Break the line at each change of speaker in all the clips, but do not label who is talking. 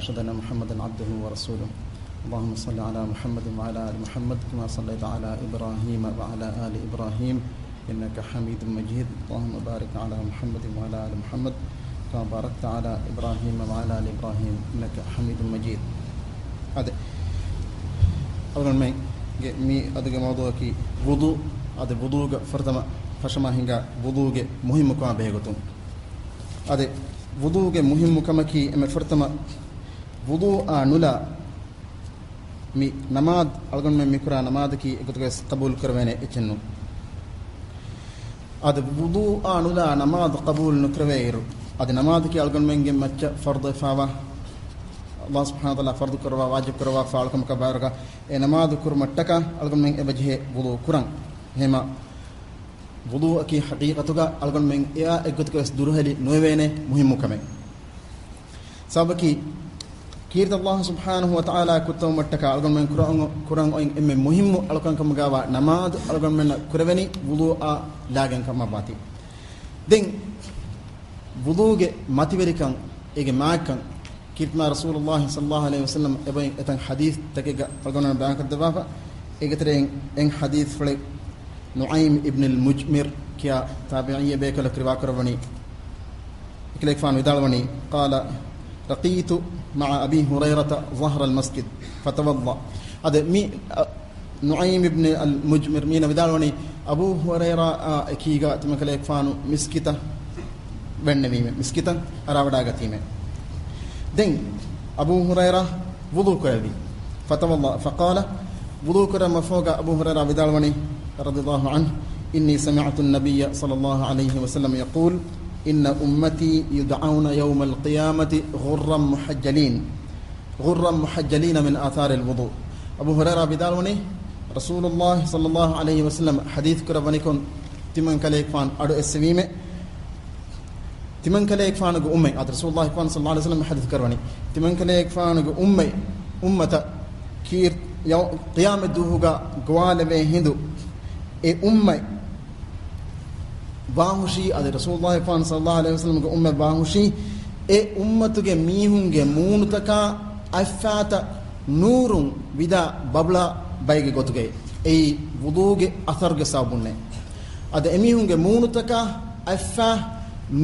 وأشهد أن محمدا عبده ورسوله. اللهم صل على محمد وعلى آل محمد كما صليت على إبراهيم وعلى آل إبراهيم إنك حميد مجيد. اللهم بارك على محمد وعلى آل محمد كما باركت على إبراهيم وعلى آل إبراهيم إنك حميد مجيد. هذا أولا مي أدعى موضوع كي وضوء. هذا وضوء فرتما فشما هنگا وضوء مهم كما بيهجتون. هذا وضوء مهم كما كي أم فرتما وضوء نلا مي نماذ ألقون من مكرا نماذ كي إكتوكس قبول كرمانة إتشنو. هذا وضوء نلا نماذ قبول نكروير. هذا نماذ كي ألقون من جم متى فرض فاوا الله سبحانه وتعالى فرض كروا واجب كروا فعلكم كبارك. نماذ كرمتكا ألقون من إبجه وضوء كران هما وضوء كي حقيقتك ألقون من إيا إكتوكس درهلي نوينه مهم كمان. سابقي كيرت الله سبحانه وتعالى كتوم متكا ألقون من كران أين إم مهم ألقون كم جوا نماذ ألقون من كربني وضوء لاجن كم باتي. دين وضوء ماتي بريكان إيج ماكان كيرت ما رسول الله صلى الله عليه وسلم إبين إتن حديث تكيجا ألقون بيان كدبافا إيج ترين إن حديث فلي نعيم ابن المجمر كيا تابعية بيكل كرباكر بني كليك فان ودالوني قال لقيت مع أبي هريرة ظهر المسجد فتوضأ. هذا مي نعيم ابن المجمر مين ودالوني أبو هريرة كيجا تمكليك فانو مسكتة بنميمة مسكتة أراوداغا تيمة. دين أبو هريرة وضوء كربي فتوضأ فقال وضوء كرم فوق أبو هريرة ودالوني رضي الله عنه إني سمعت النبي صلى الله عليه وسلم يقول إن أمتي يدعون يوم القيامة غرا محجلين من آثار الوضوء. أبو هريرة بدالوني رسول الله صلى الله عليه وسلم حديث كربانيكون تمن كليك فان أدو السميمة تمن كليك فان أمي رسول الله صلى الله عليه وسلم حديث كرباني تمن كليك فان أمي أمة كير يوم قيامة دوهوغا قوال بهندو أمي باهوشي أدي رسول الله صلى الله عليه وسلم أمة باهوشي أمتك ميهونك مونتك أفات نور ودا بابلا بايك غوتك وضوء أثر صابونه. أدي ميهونك مونتك أفا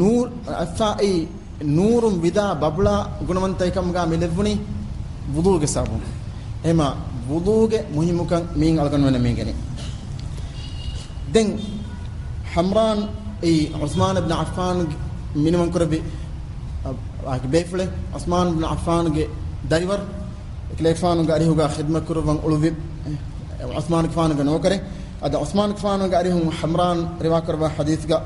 نور أفا نور ودا بابلا غنمن تيكم غا ملفوني وضوء صابون. إما وضوء مهم كان مين ألقون من مينغني. دين حمران عثمان بن عفان من كربي بيفله عثمان بن عفان دايفر كليك فان غاريهوغا خدمه كربان اولوبيب عثمان فان نوكري هذا عثمان فان غاريهم حمران روا كربا حديثا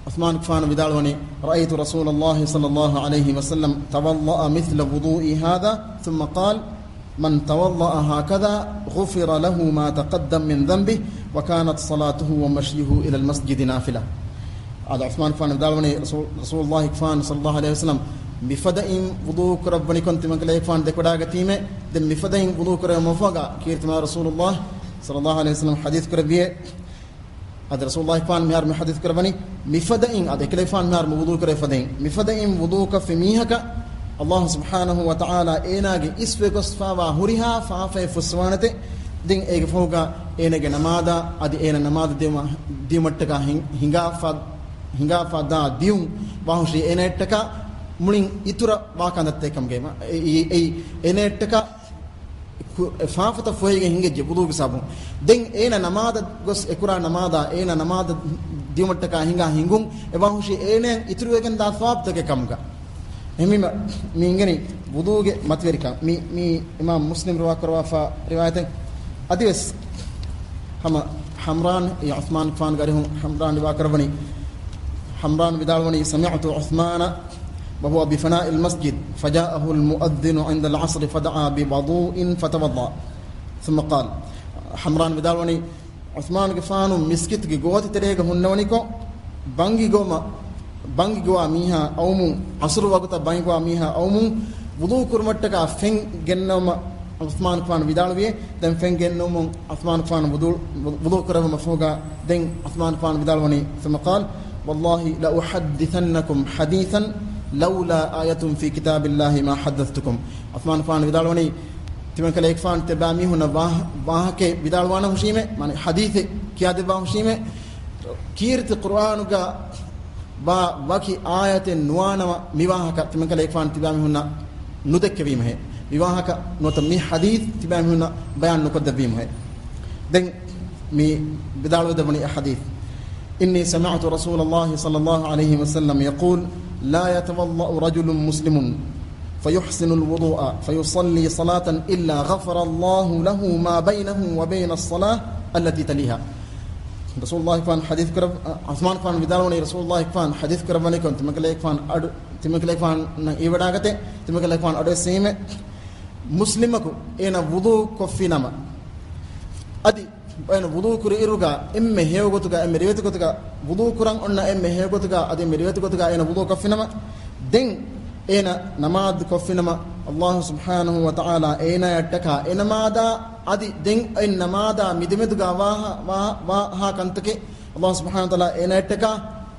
عثمان فان بدالوني رايت رسول الله صلى الله عليه وسلم توضأ مثل وضوئي هذا ثم قال من توضأ هكذا غفر له ما تقدم من ذنبه وكانت صلاته ومشيه إلى المسجد نافلة. هذا عثمان فان دالوني رسول الله فان صلى الله عليه وسلم بفدائم وضوء ربني كنت من كلاه فان دكودا غتيمه دم بفدائم وضوء رب مفوغا كيرت ما رسول الله صلى الله عليه وسلم حديث كربيه. هذا رسول الله فان ميار من حديث كربني بفدائم هذا كلاه فان ميار وضوء كرفدائم بفدائم وضوء في ميهك الله سبحانه وتعالى إناجي إسفكوس فوا هوريها فافي فسوانته دين إيج فوقا إناجي نماذا أدي إنا نماذا ديمتكا هنگا فدا ديوم باهوشي إنتكا مولين إتورا باكاندتة كم جيما إنتكا فافتا فويجي هنگا جبودو بسابون دين إنا نماذا غس إكورا نماذا إنا نماذا ديمتكا هنگا هنگون باهوشي إنا إتورا كن دا فاب تك كمگا همي مينغني وضوء متوريكا مي إمام مسلم روا كروا فروايته أديس هم حمران يا عثمان فان غارهم حمران روا كربني حمران بدالوني سمعت عثمان وهو بفناء المسجد فجاءه المؤذن عند العصر فدعا بوضوء فتوضأ ثم قال حمران بدالوني عثمان فانو مسكت غوتي تريغا هنونيكو بانغي غوما bangi goa miha awmu asru waguta bangi goa miha awmu wudu kurmattaka fen gennoma Uthman fan vidalwiye den fen gennoma Uthman fan wudu kurama mafuga den Uthman fan vidalwani thumma qala wallahi la uhaddithannakum hadithan لولا آية في كتاب الله ما حدثتكم عثمان فان بدالوني تمن كليك فان تبامي هنا واه کے بدالوانا حشيمه معنی حديث کیا دبا حشيمه کیرت قرآن کا با باقی آیت نوانا میواه کا تمن کليك فان تبامي هنا ندك بیم ہے میواه کا نو تمی حدیث تبامي هنا بیان نقد بیم ہے دن می بدالو دبني حديث إني سمعت رسول الله صلى الله عليه وسلم يقول لا يتوضأ رجل مسلم فيحسن الوضوء فيصلي صلاة إلا غفر الله له ما بينه وبين الصلاة التي تليها رسول الله فان حديث كرب عثمان فان بدالوني رسول الله فان حديث كرباني كنت تمكليك فان إيوداغته تمكليك فان أدو سيمة مسلمكو إنا وضوء كفينما أدي أنا وضوء كري إيروغا إمّه هيوغوتوغا إمّه ريوتوغوتوغا وضوء كران أنّا إمّه هيوغوتوغا أدي مريوتوغوتوغا إنا وضوء كفينما دين إنا نماذ كفينما الله سبحانه وتعالى إنا يتكا إنا ماذا أدي دين إن نماذا مدمدوغا واها كنتكي الله سبحانه وتعالى إنا يتكا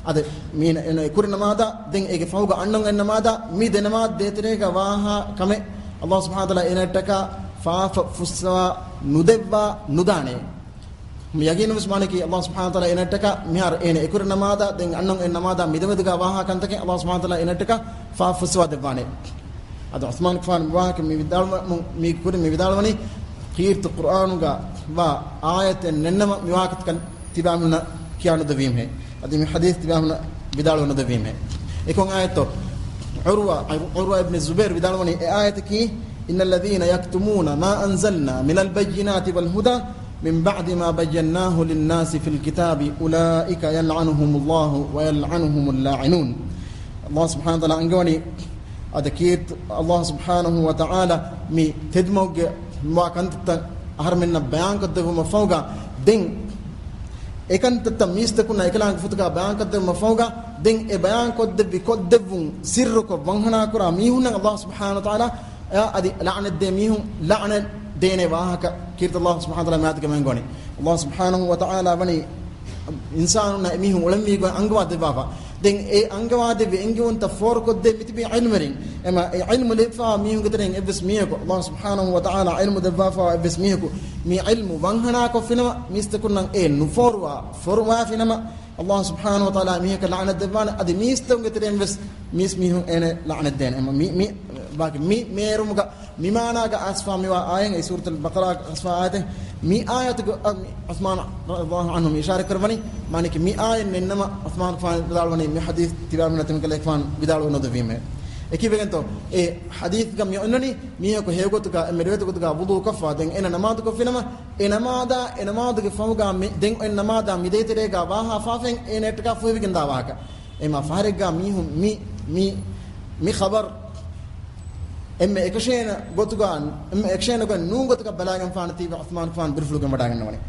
أدي مين إنا يكور نماذا دين إيجي فوغا أنّن إن نماذا ميد نماذ ديتريغا واها كمي الله سبحانه وتعالى إنا يتكا فاف فسوا ندبا نداني يقين مسمانك الله سبحانه وتعالى إنتك مهار إن يكور نماذا دين أنهم إن نماذا مدمدك واها كنتك الله سبحانه وتعالى إنتك فافسوا دبانه هذا عثمان كفان واك ميدال مني خيرت القرآن با آية ننما مواقت كان تبامنا كيانو دبيم ہے هذا من حديث تبامنا بدالو ندبيم ہے يكون آية تو عروة ابن الزبير بدالو مني آية كي إن الذين يكتمون ما أنزلنا من البينات والهدى من بعد ما بيناه للناس في الكتاب أولئك يلعنهم الله ويلعنهم اللاعنون الله سبحانه وتعالى أنقوني أذكيت الله سبحانه وتعالى مي تدمج ما كنت أهرمنا بيان كده مفوقا دين إكنت تميز تكون إكلان فتكا بيان كده مفوقا دين بيان كده بكده سرك وبنهنا كرا ميهنا الله سبحانه وتعالى أدي لعن الدميهم لعن دين واهك كيرت الله سبحانه وتعالى ماتك من غني الله سبحانه وتعالى بني إنسان نأميهم ولم يكن أنجواد بابا دين أنجواد بإنجون تفور كده متبي علمرين أما علم لفا ميهم كترين إبس ميهكو الله سبحانه وتعالى علم دفافا إبس ميهكو مي علم وانهنا كفينما ميستكون نفوروا فوروا فينما الله سبحانه وتعالى ميهك لعنة دفان أدي ميستون كترين بس ميهم أنا لعنة دين أما مي باقي ميرمك ميمانا كأسفا ميوا آية سورة البقرة أسفا آية مي آية عثمان رضي الله عنهم إشارة كربني مانك مي آية إنما عثمان فان بدالوني مي حديث تبامنا تمكلك فان بدالو ندفيمه كيف بينتو حديث كم يقولني ميه كهيوغوتكا مريوتكا وضوء كفا دين إن نماذج كفينما إن نماذج فوقا دين إن نماذج ميديتريغا واها فافين إن إتكا فوي كندا واكا إما فارغا ميهم مي خبر إما إكشين غوتغان إما إكشين غن نون غوتغا بلاغن فان تي عثمان فان برفلوغ مداغن نوني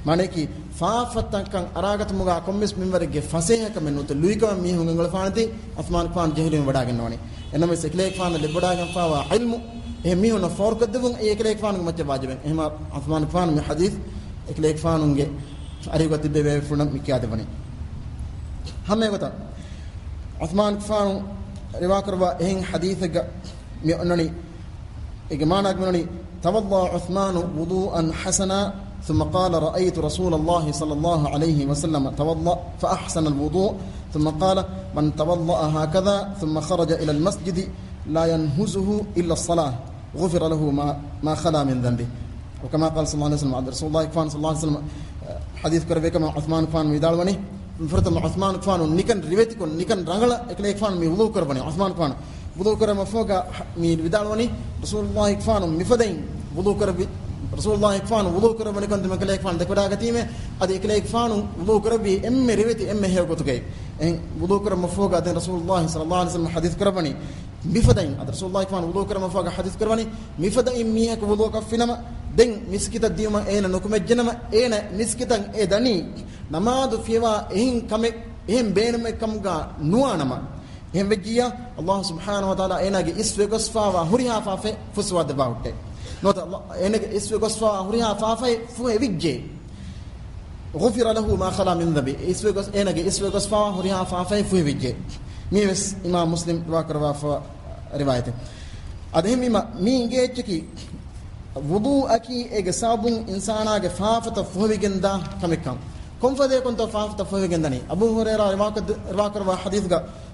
معنی کہ فافتن کان اراغت مگا کمس منورگے فسے کمن نوت لویکا می ہنگل فانتی عثمان فان جہل وڈاگن نونی انما سکلیک فان لے وڈاگن فوا علم می ہن فور کدون ایکلیک فان مچ واجب احما عثمان فان می حدیث ایکلیک فانونگے اریگت بے فنم می کیا دبنی ہمیں گتا عثمان فان روا کروا این حدیث می اننی اگمانا گمنی توضا عثمان وضوءا حسنا ثم قال رأيت رسول الله صلى الله عليه وسلم توضأ فأحسن الوضوء ثم قال من توضأ هكذا ثم خرج إلى المسجد لا ينهزه إلا الصلاة غفر له ما خلا من ذنبه وكما قال صلى الله عليه وسلم عبد رسول الله كفان صلى الله عليه وسلم حديث كربيك مع عثمان كفان ميدالوني فرت مع عثمان كفان نكن ريبتكن نكن رانغلا إكليك فان مي وضوء كربني عثمان كفان وضوء كرم فوقا مي ميدالوني رسول الله كفان مفدين وضوء كربي رسول الله كفان وضوء كربني كنت مكليك فان دكودا كتيمه ادي كليك فان وضوء كربي ام ريبتي ام هي غوتغي ان وضوء كرم فوقا ده رسول الله صلى الله عليه وسلم حديث كربني بفدين رسول الله كفان وضوء كرم فوقا حديث كربني مفدين ميك وضوء كفينما دين مسكيت ديما اين نكم جنما اين مسكيتن ادني نماذ فيوا ان كم ان بينم كمغا نوانما هم وجيا الله سبحانه وتعالى ايناگي اسوغسفا هوريا فافه فسوا دباوته نوت الله انك اسوغسفا هوريا فافه فويجي غفر له ما خلا من ذنبه اسوغس انك اسوغسفا هوريا فافه فويجي ميس إمام مسلم واكر واف روايته أدهم مين جيتشكي وضوء أكي إجسابون إنسانا جفافة فهوي جندا كمكان كم فدي كنت فافة فهوي جندني أبو هريرة واكر وحديث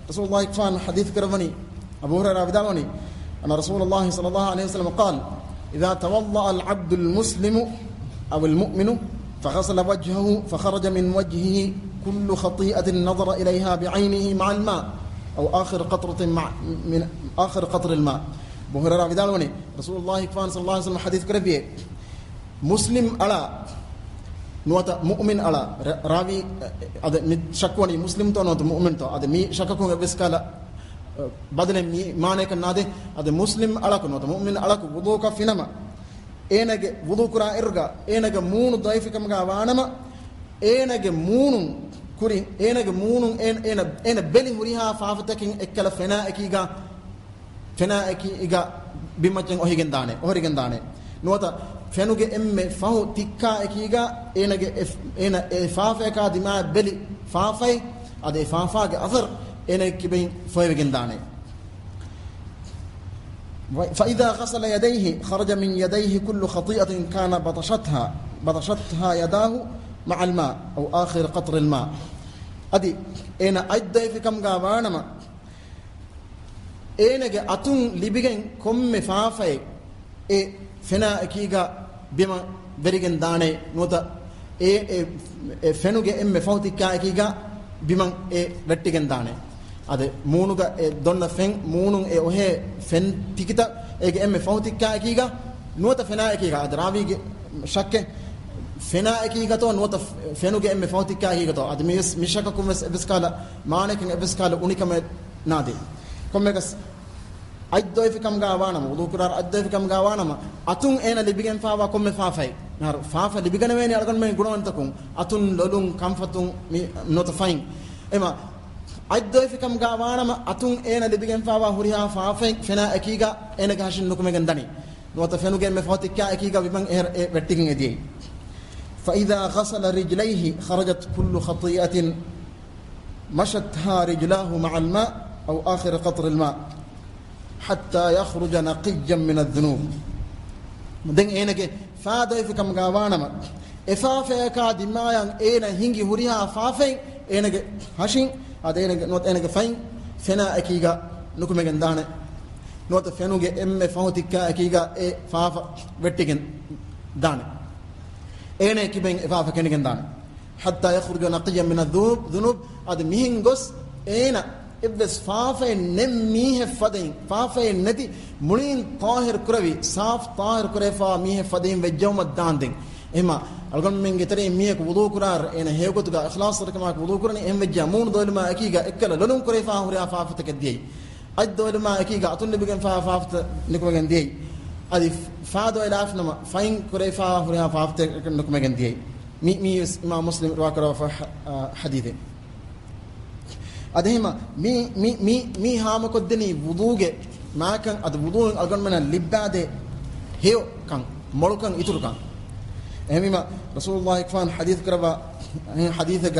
رسول الله كفان حديث كربني أبو هريرة بدالوني أن رسول الله صلى الله عليه وسلم قال إذا توضأ العبد المسلم أو المؤمن فغسل وجهه فخرج من وجهه كل خطيئة نظر إليها بعينه مع الماء أو آخر قطرة من آخر قطر الماء أبو هريرة بدالوني رسول الله صلى الله عليه وسلم حديث كربيه مسلم على نوتا مؤمن على راوي هذا شكواني مسلم تو نوتا مؤمن تو هذا مي شككون بسكالا بدل مي معنى كنادي هذا مسلم على كنوتا مؤمن على وضوء كفينما ಏನಗೆ wudu kura irga ಏನಗೆ ಮೂನು ದೈಫಿಕಂಗ ವಾನಮ ಏನಗೆ ಮೂನು ಕುರಿ ಏನಗೆ ಮೂನು ಏನ ಬೆಲಿ ಹುರಿಹಾ ಫಾಫತಕಿನ್ ಎಕ್ಕಲ ಫೆನಾ ಎಕಿಗ ಬಿಮಚ್ಚಂ ಒಹಿಗೆಂದಾನೆ ನೋತ ಫೆನುಗೆ ಎಮ್ಮೆ ಫಹು ತಿಕ್ಕಾ ಎಕಿಗ ಏನಗೆ ಏನ ಫಾಫೆಕ ದಿಮಾ ಬೆಲಿ ಫಾಫೈ ಅದೆ ಫಾಫಾಗೆ ಅಸರ್ ಏನಗೆ ಕಿಬೈ ಫೊಹಿಗೆಂದಾನೆ فإذا غسل يديه خرج من يديه كل خطيئة كان بطشتها يداه مع الماء أو آخر قطر الماء أدي أنا أدي في كم غابانما أنا أتون لبيجن كم فافي فنا أكيجا بما بريجن دانه نوتا فنوجا فوتي كأكيجا بما رتيجن دانه ಅದು ಮೂನುಗ ದೊನ್ನ ಫೆಂ ಮೂನು ಒಹೆ ಫೆನ್ ತಿಕಿತ ಏಗೆ ಎಮ್ಮೆ ಫೌತಿಕ್ಕ ಏಕೀಗ ನುವತ ಫೆನಾ ಏಕೀಗ ಅದು ರಾವಿಗೆ ಶಕ್ಕೆ ಫೆನಾ ಏಕೀಗ ತೋ ನುವತ ಫೆನುಗೆ ಎಮ್ಮೆ ಫೌತಿಕ್ಕ ಏಕೀಗ ತೋ ಅದು ಮಿಶಕ ಕುಮಸ್ ಎಬಿಸ್ಕಾಲ ಮಾನಕಿನ ಎಬಿಸ್ಕಾಲ ಉನಿಕಮ ನಾದೆ ಕೊಮ್ಮೆಗಸ್ ಐದ್ದೋಫಿಕಂ ಗಾವಾನಮ ಉದುಕುರಾರ್ ಐದ್ದೋಫಿಕಂ ಗಾವಾನಮ ಅತುಂ ಏನ ಲಿಬಿಗೆನ್ ಫಾವಾ ಕೊಮ್ಮೆ ಫಾಫೈ ನಾರು ಫಾಫ ಲಿಬಿಗನವೇನೆ ಅಳಗನ್ ಮೆ ಗುಣವಂತಕುಂ ಅತುಂ ಲೊಲುಂ ಕಂಫತುಂ ನುವತ ಫೈನ್ ಎಮ ಐದ್ದೋಫಿಕಂ ಗಾವಾನಮ ಅತುಂ ಏನ ಲಿಬಿಗೆನ್ ಫಾವಾ ಹುರಿಹಾ ಫಾಫೈ ಫೆನಾ ಅಕೀಗಾ ಏನ ಗಾಶಿನ್ ನುಕುಮೆಗನ್ ದನಿ ನೋತ ಫೆನುಗೆ ಮೆ ಫಾತಿಕ್ಕಾ ಅಕೀಗಾ ವಿಮಂ ವೆಟ್ಟಿಗಿನ್ ಎದಿ فإذا غسل رجليه خرجت كل خطيئة مشتها رجلاه مع الماء أو آخر قطر الماء حتى يخرج نقيا من الذنوب دين إنك فادوفكم غاوانما إفافيكا دمايان إنا هنجي هريها فافين إنك هاشين هذا إنك فين فنا أكيغا نكمجن دانه نوت فنوجي إم فهوتيكا أكيغا فافا وتيجن دانه إنا كيبين فافا كنجن دانه حتى يخرج نقيا من الذنوب هذا ميهنغوس إنا إبس فافا نميه فدين فافا ندي ملين طاهر كروي صاف طاهر كريفا ميه فدين وجوم الداندين إما ألقون من جتري ميك وضوء كرار إن هيوكو تجا إخلاص ركما وضوء كراني إم وجامون دول ما أكيجا إكلا لون كريفا هوريا فافت كديي أد دول ما أكيجا أتون بيجن فافت نكمجن ديي أدي فادو إلاف نما فين كريفا هوريا فافت نكمجن ديي مي إمام مسلم رواكرا في حديثه أدهما مي هام كدني وضوء ما كان أد وضوء ألقون من اللبادة هيو كان ملوكان يترو كان أهمما رسول الله كفان حديث كربا حديثك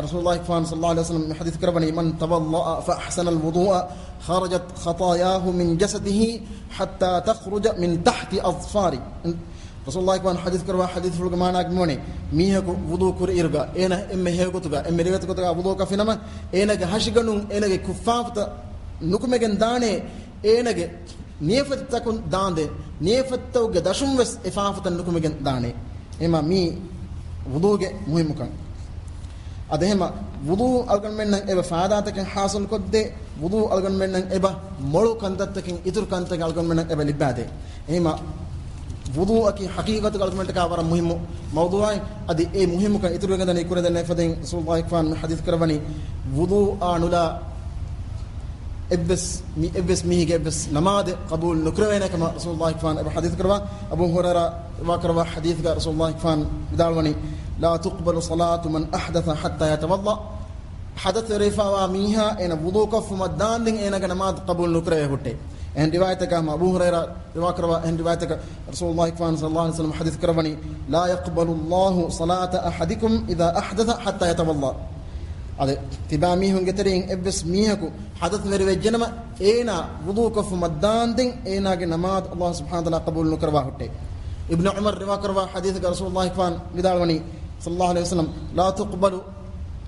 رسول الله كفان صلى الله عليه وسلم حديث كربني من توضأ فأحسن الوضوء خرجت خطاياه من جسده حتى تخرج من تحت أظفاره رسول الله كفان حديث كربا حديث فلق ما ناقموني ميه وضوء كر إرجع إنا إما هي كتبا إما ريت كتبا وضوء كفينما إنا كهشجنون إنا كفافت نكمجن دانه إنا نيفت تكون دانده نيفت توجد دشم بس إفافة نكمجن دانه إما مي وضوء مهم كان أدهما وضوء ألقن منن إبا فاداتك حاصل كده وضوء ألقن منن إبا ملو كنتك إتر كنتك ألقن منن إبا لباده إما وضوء أكي حقيقة ألقن منك أبرا مهم موضوع أدي إيه مهم كان إتر كنتك يكون ذا نفذين رسول الله كفان حديث كربني وضوء أنولا إبس ميه إبس نماد قبول نكروينا كما رسول الله كفان أبو حديث كربا أبو هريرة وكربا حديث رسول الله كفان بدالوني لا تقبل صلاة من أحدث حتى يتوضأ حدث رفاوا ميها إن وضوء كف مدان دين إن نماد قبول نكروي هوتي إن روايتك ما أبو هريرة وكربا إن روايتك رسول الله كفان صلى الله عليه وسلم حديث كربني لا يقبل الله صلاة أحدكم إذا أحدث حتى يتوضأ ade tiba mihun geterin ebbes mihaku hadath veri vejjenama eena wudu kofu maddandin eena ge namaz Allah subhanahu wa taala qabul nukarwa hutte ibn umar riwa karwa hadith ga rasulullah kwan vidalwani sallallahu alaihi wasallam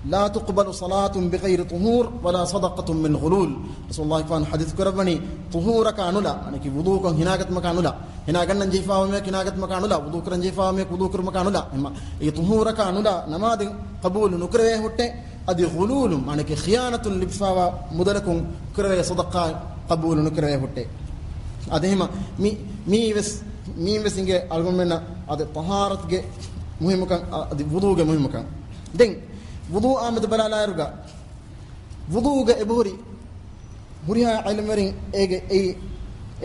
لا تقبل صلاة بغير طهور ولا صدقة من غلول رسول الله كان حديث كربني طهورك عنولا يعني كي وضوءك هناك مكانولا هنا كان نجيفا ومك هناك مكانولا وضوءك نجيفا ومك وضوءك مكانولا اما اي طهورك عنولا نماذج قبول نكره هوتة ادي غلول يعني كي خيانة لبفا مدلكم كره صدقة قبول نكره هوتة ادهما مي بس انجي الغمنا ادي طهارة مهم كان ادي وضوء مهم كان دين wudu amad balala ruga wudu ga ebori huriha ilmerin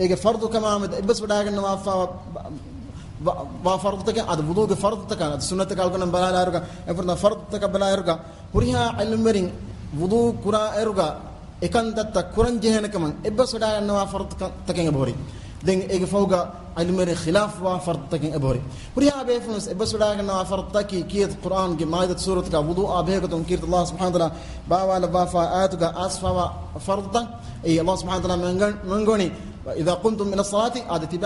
ege fardu kama amad bas wadagan wa fardu taka ad wudu ga fardu taka ad sunnat ka algan balala ruga eforna fardu taka balala ruga huriha ilmerin wudu kura ruga ekandatta kuran jehena kaman ebas wadagan wa fardu taka ebori den ege fawga ilmere khilaf wa fard takin ebori huriya be funus ebasudaga na fard taki kiyat quran ge maidat surat ka wudu abe ko ton kirt Allah subhanahu wa taala ba wala ba fa ayatu ga asfa wa fard ay Allah subhanahu wa taala mangoni idha qumtum min as-salati adati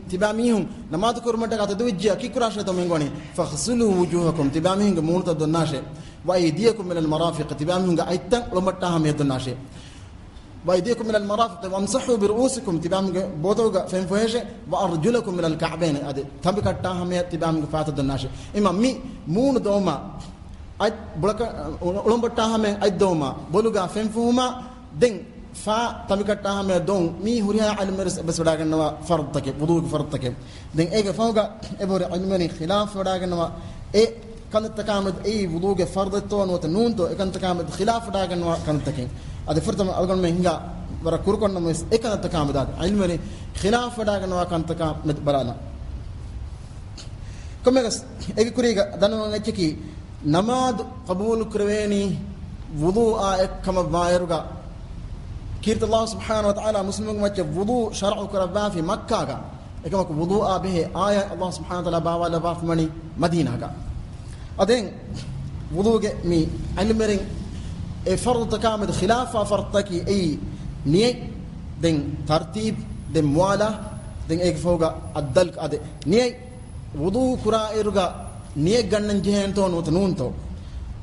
tibamihum namaz kurmata ka tadwijja ki kurashe to mangoni faghsilu wujuhakum tibamihum ge multa donnashe wa aydiyakum min al-marafiq tibamihum ge aitan lomatta ham yedonnashe وأيديكم من المرافق وامسحوا برؤوسكم تبام بوتوغا فين فوهشه وأرجلكم من الكعبين هذا تبقى تاهمية تبام فاتد الناشي إما مون دوما أي بلك أولم تاهمين أي دوما بولوغا فين فوهما دين فا تبقى تاهمية دوم هوريها علم مرس بس وداعن نوا فرض تكيب وضوء فرض تكيب دين إيه فوقا إبور علمني خلاف وداعن نوا إيه كانت تكامد أي وضوء فرض تون وتنون تو كانت تكامد خلاف وداعن نوا كانت تكيب ade furtam algon me hinga bara kurkon mes ekanta kamdad ilmeri khilaf daga no kan taka med balala komegas ege kuriga danu ngachiki namaz qabul kurweni wudu'a ekama bayruga kirt Allah subhanahu wa ta'ala muslimun macha wudu shar'u kuraba fi makkah ga ekama wudu'a bihi aya Allah subhanahu wa ta'ala ba wala ba mani madina ga aden wudu ge mi ilmeri فرض تكامل خلاف فرض تكي أي نية دين ترتيب دين موالا دين إيك فوقا الدلك أدي نية وضوء كرا إرجع نية جنن جهين تون وتنون تو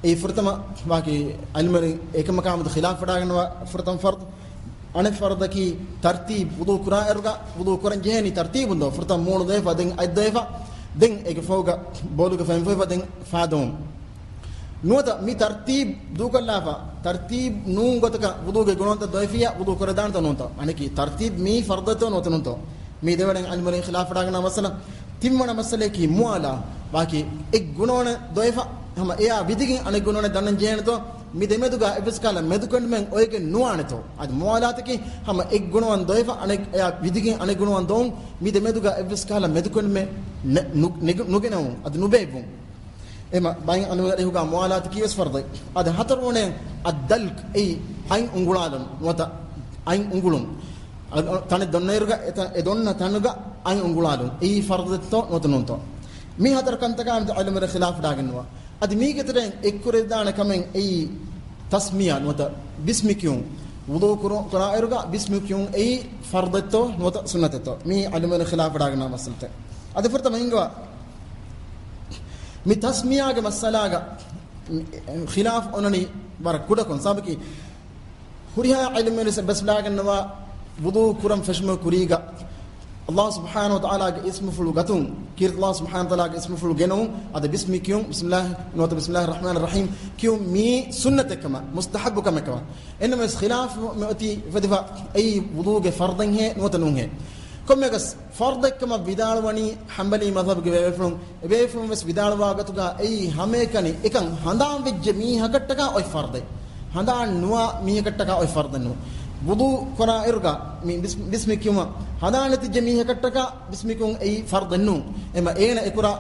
أي فرتما باقي علمري إيك مكان خلاف فداعن فرتم فرض أنا فرض كي ترتيب وضوء كرا إرجع وضوء كرا جهيني ترتيب وندو فرتم مون ضيفة دين أي ضيفة دين إيك فوقا بولوك فين فوقا دين فادوم نوتا مي ترتيب دوكا لافا ترتيب نون غتكا وضوء غونتا ضيفيا وضوء كردان تنونتا يعني كي ترتيب مي فرضته نوتنونتا مي ديوان علم خلاف داغنا مثلا تيمنا مساله كي موالا باقي اك غنون ضيفا هم يا بيدين ان غنون دنن جينتو مي دمدوغا ابسكالا مدكند من اويك نوانتو اد موالاتكي هم اك غنون ضيفا ان يا بيدين ان غنون دون مي دمدوغا ابسكالا مدكند من نوغنو اد نوبيبو إما باين أنو يريهوكا موالات كيس فرضي هذا هترونه الدلك أي أين أنغولادن وتا أين أنغولون تاني دونيرغا إدونا تانوغا أين أنغولادن أي فرضتو نوتنونتو مي هتر كنتكا عند علم الخلاف داغنوا أدي مي كترين إكوريدانا كمين أي تسمية وتا بسمكيون وضوء كرائرغا بسمكيون أي فرضتو وتا سنتتو مي علم الخلاف داغنا مسلته هذا فرتا مينغوا مي تسمية مسألة خلاف أنني بارك كودكون سابقي هريها علم بس لاغن نوا وضوء كرم فشم كريغا الله سبحانه وتعالى اسم فلوغتون كير الله سبحانه وتعالى اسم فلوغنو هذا باسم كيوم بسم الله الرحمن الرحيم كيوم مي سنة كما مستحب كما انما خلاف مؤتي فدفع اي وضوء فرض هي نوتنون هي كم يقص فرض كما بدال وني حنبلي مذهب بيفهم بس بدال واقتها أي همه كني إكان هندام بجميع كتكا أي فرض هندام نوا مية كتكا أي فرض نو وضوء كنا إرجع بسمك يوم هندام نتجميع كتكا بسمك يوم أي فرض نو إما أين إكرا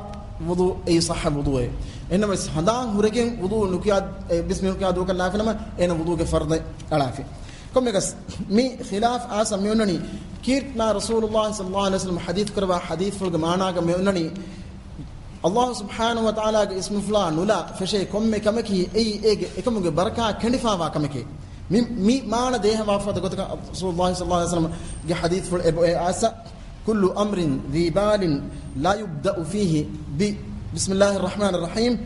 وضوء أي صح وضوء إنما هندام هرجين وضوء نكياد بسمك يا دوك الله فلما أين وضوء كفرض ألافي كم يقص مي خلاف آسم يونني كيرتنا رسول الله صلى الله عليه وسلم حديث كربا حديث فوق معنا كم يونني Allah subhanahu wa ta'ala ge ismu fula nula feshe komme kameki ei ege ekamuge baraka kendifawa kameki mi maana deha wafata gotaka Rasulullah sallallahu alaihi wasallam ge hadith ful ebo asa kullu amrin dhi balin la yubda'u fihi bi bismillahir rahmanir rahim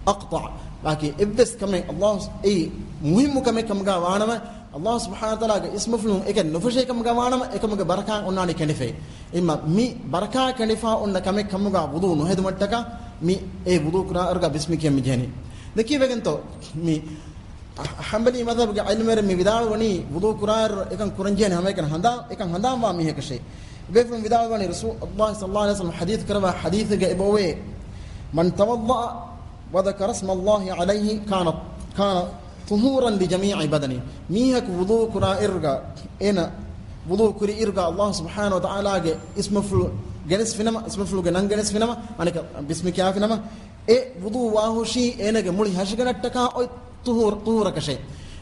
aqta baki ibs kame Allah ei muhimmu kame kamga waanama Allah subhanahu wa ta'ala ge ismu fulun eke nufashe kamga waanama ekamuge baraka onnani kendife imma mi baraka kendifa onna kame kamuga wudu no hedumattaka mi e wudu kura arga bismike mi jeni deki vegento mi Hanbali madhab ge ilmere mi vidal wani wudu kurar ekan kuranjene hame kan handa ekan handa wa mi hekashe be from vidal wani Rasulullah sallallahu alaihi wasallam hadith karwa hadith ge ebowe man tawadda wa dhakara isma Allah alayhi kana tuhuran li jami'i badani mi hek wudu kura irga ena wudu kuri irga Allah subhanahu wa ta'ala ge ismaful genes finama ismaful ge nan genes finama anika bismika finama e wudu wa hoshi enage muli hashiganattaka oy tuhura kashay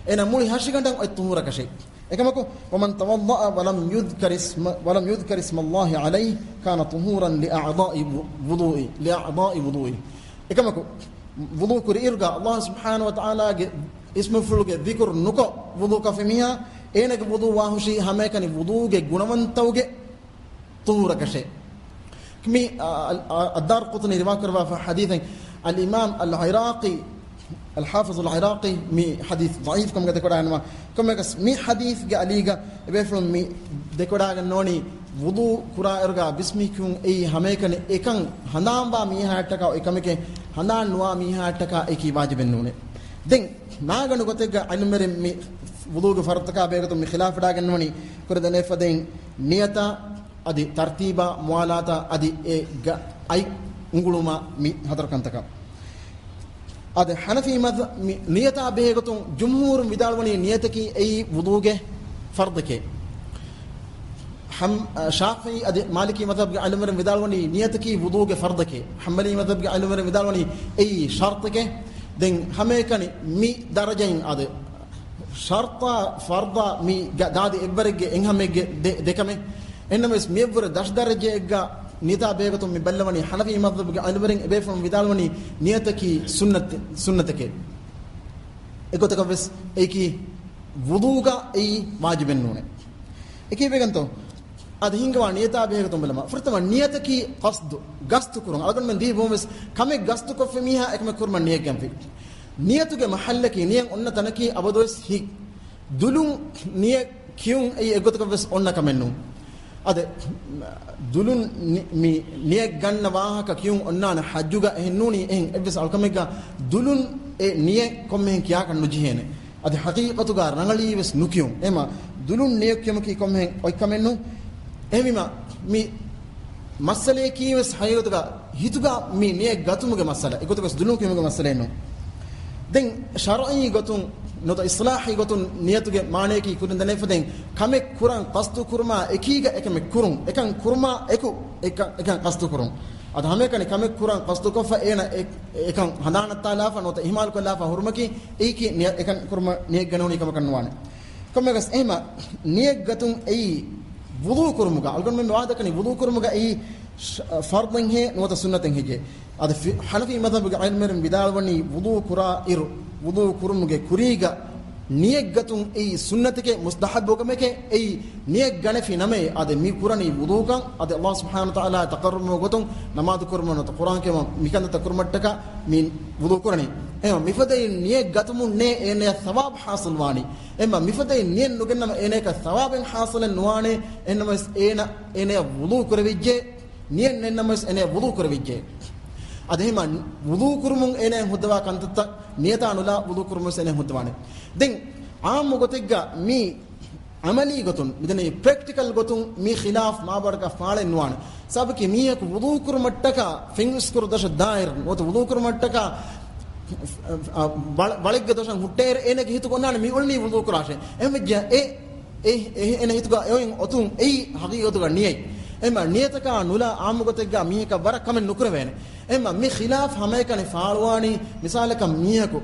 ena muli hashigandan oy tuhura kashay ekamako waman tawadda wa lam yudhkar isma Allah alayhi kana tuhuran li a'dha'i wudu'i ekamako wudu kuri irga Allah subhanahu wa ta'ala ge ismaful ge dhikr nuko wudu ka femiha enage wudu wa hoshi hamekani wudu ge gunawantawge tuhura kashay kimi ad-Darqutni riwayat karwa fa hadithan al-Imam al-Iraqi الحافظ العراقي مي حديث ضعيف كم قد كودا انما كم مي حديث قاليغا بيفرم مي دكودا نوني وضو كرا ارغا بسميكم اي هميكن اكن هندامبا مي هاتكا اكمكه هندان نوا مي هاتكا اكي واجب نونه دين ناغن غتك علمرم مي وضو فرتكا بيغتو مي خلاف داغن نوني كردن فدين نيتا ادي ترتيبا موالاتا ادي اي انغلوما مي هدر كنتكا ad hanafi madh niyata behegatun jumhur midalwani niyataki ei wuduge fardake ham shafi ad maliki madhab ge almar midalwani niyataki wuduge fardake hanbali madhab ge almar midalwani ei shartake den hamekani mi darajain ad sharta farda mi dadi ebberge enhamege dekame ennames mevur dash daraje ga niyata begatum mi ballawani hanafi madhab ge almarin be from vidalwani niyataki sunnatake ekotaka ves eki wuduga ei wajiben nune eki beganto ad hingwa niyata begatum belama furtama niyataki gastu kurun algon men di bomes kame gastu ko femiha ekme kurman niyagam fi niyatuge mahallaki niyan onna tanaki abados hi dulun niy kiyun ei ekotaka ves onna kamennu ade dulun mi niye ganna wahaka kiyun onnana hajjuga ehnnuni en ebbes alkamega dulun e niye kommen kiya kan nujihene ade haqiqatu gar rangali wes nukiyun ema dulun niye kiyamki kommen oy kamennu emima mi masale kiwes hayutuga hituga mi niye gatumuge masala ikotuga dulun kiyumuge masala enno den shar'i gatun nota islahi gotun niyatuge maane ki kurun dane faden kame kuran qastu kurma ekiga ekame kurun ekan kurma ekan qastu kurun ad hame kame kuran qastu ko fa ena ekan hanana taala fa nota ihmal ko la fa hurmaki eki ekan kurma niye ganoni kama kanwane kame gas ema niye gatun ei wudu kurmuga algon men wada kani wudu kurmuga ei fardin he nota sunnatin heje ad hanafi madhhab ga ilmerin bidalwani wudu kura wudu kurumuge kuriga niyeggatun ei sunnatike mustahabbugameke ei niyeggane fi name ade mi kurani wudu kan ade Allah subhanahu wa ta'ala taqarrumu gotun namaz kurmano to quran ke mikanda takurmattaka min wudu kurani ema mifadai niyeggatum ne ene thawab hasil wani ema mifadai niyen nugenna ene ka thawaben hasilen nuane enmas ene wudu kurvijje niyen enmas ene wudu kurvijje adhema wudu kurmun ene hudwa kantatta niyata anula wudu kurmun ene hudwane den aam gotegga mi amali gotun midane practical gotun mi khilaf ma barka faale nuwan sabki mi ek wudu kurmattaka fingers kur dash dair wot wudu kurmattaka baligga doshan hutteer ene ge hitu konnane mi ulni wudu kurashe emejja ene hituga eoin otun ei haqiqatuga niyai ema niyataka nula amugotegga miheka bara kamen nukurvene ema mi khilaf hamekani faalwani misalaka miheko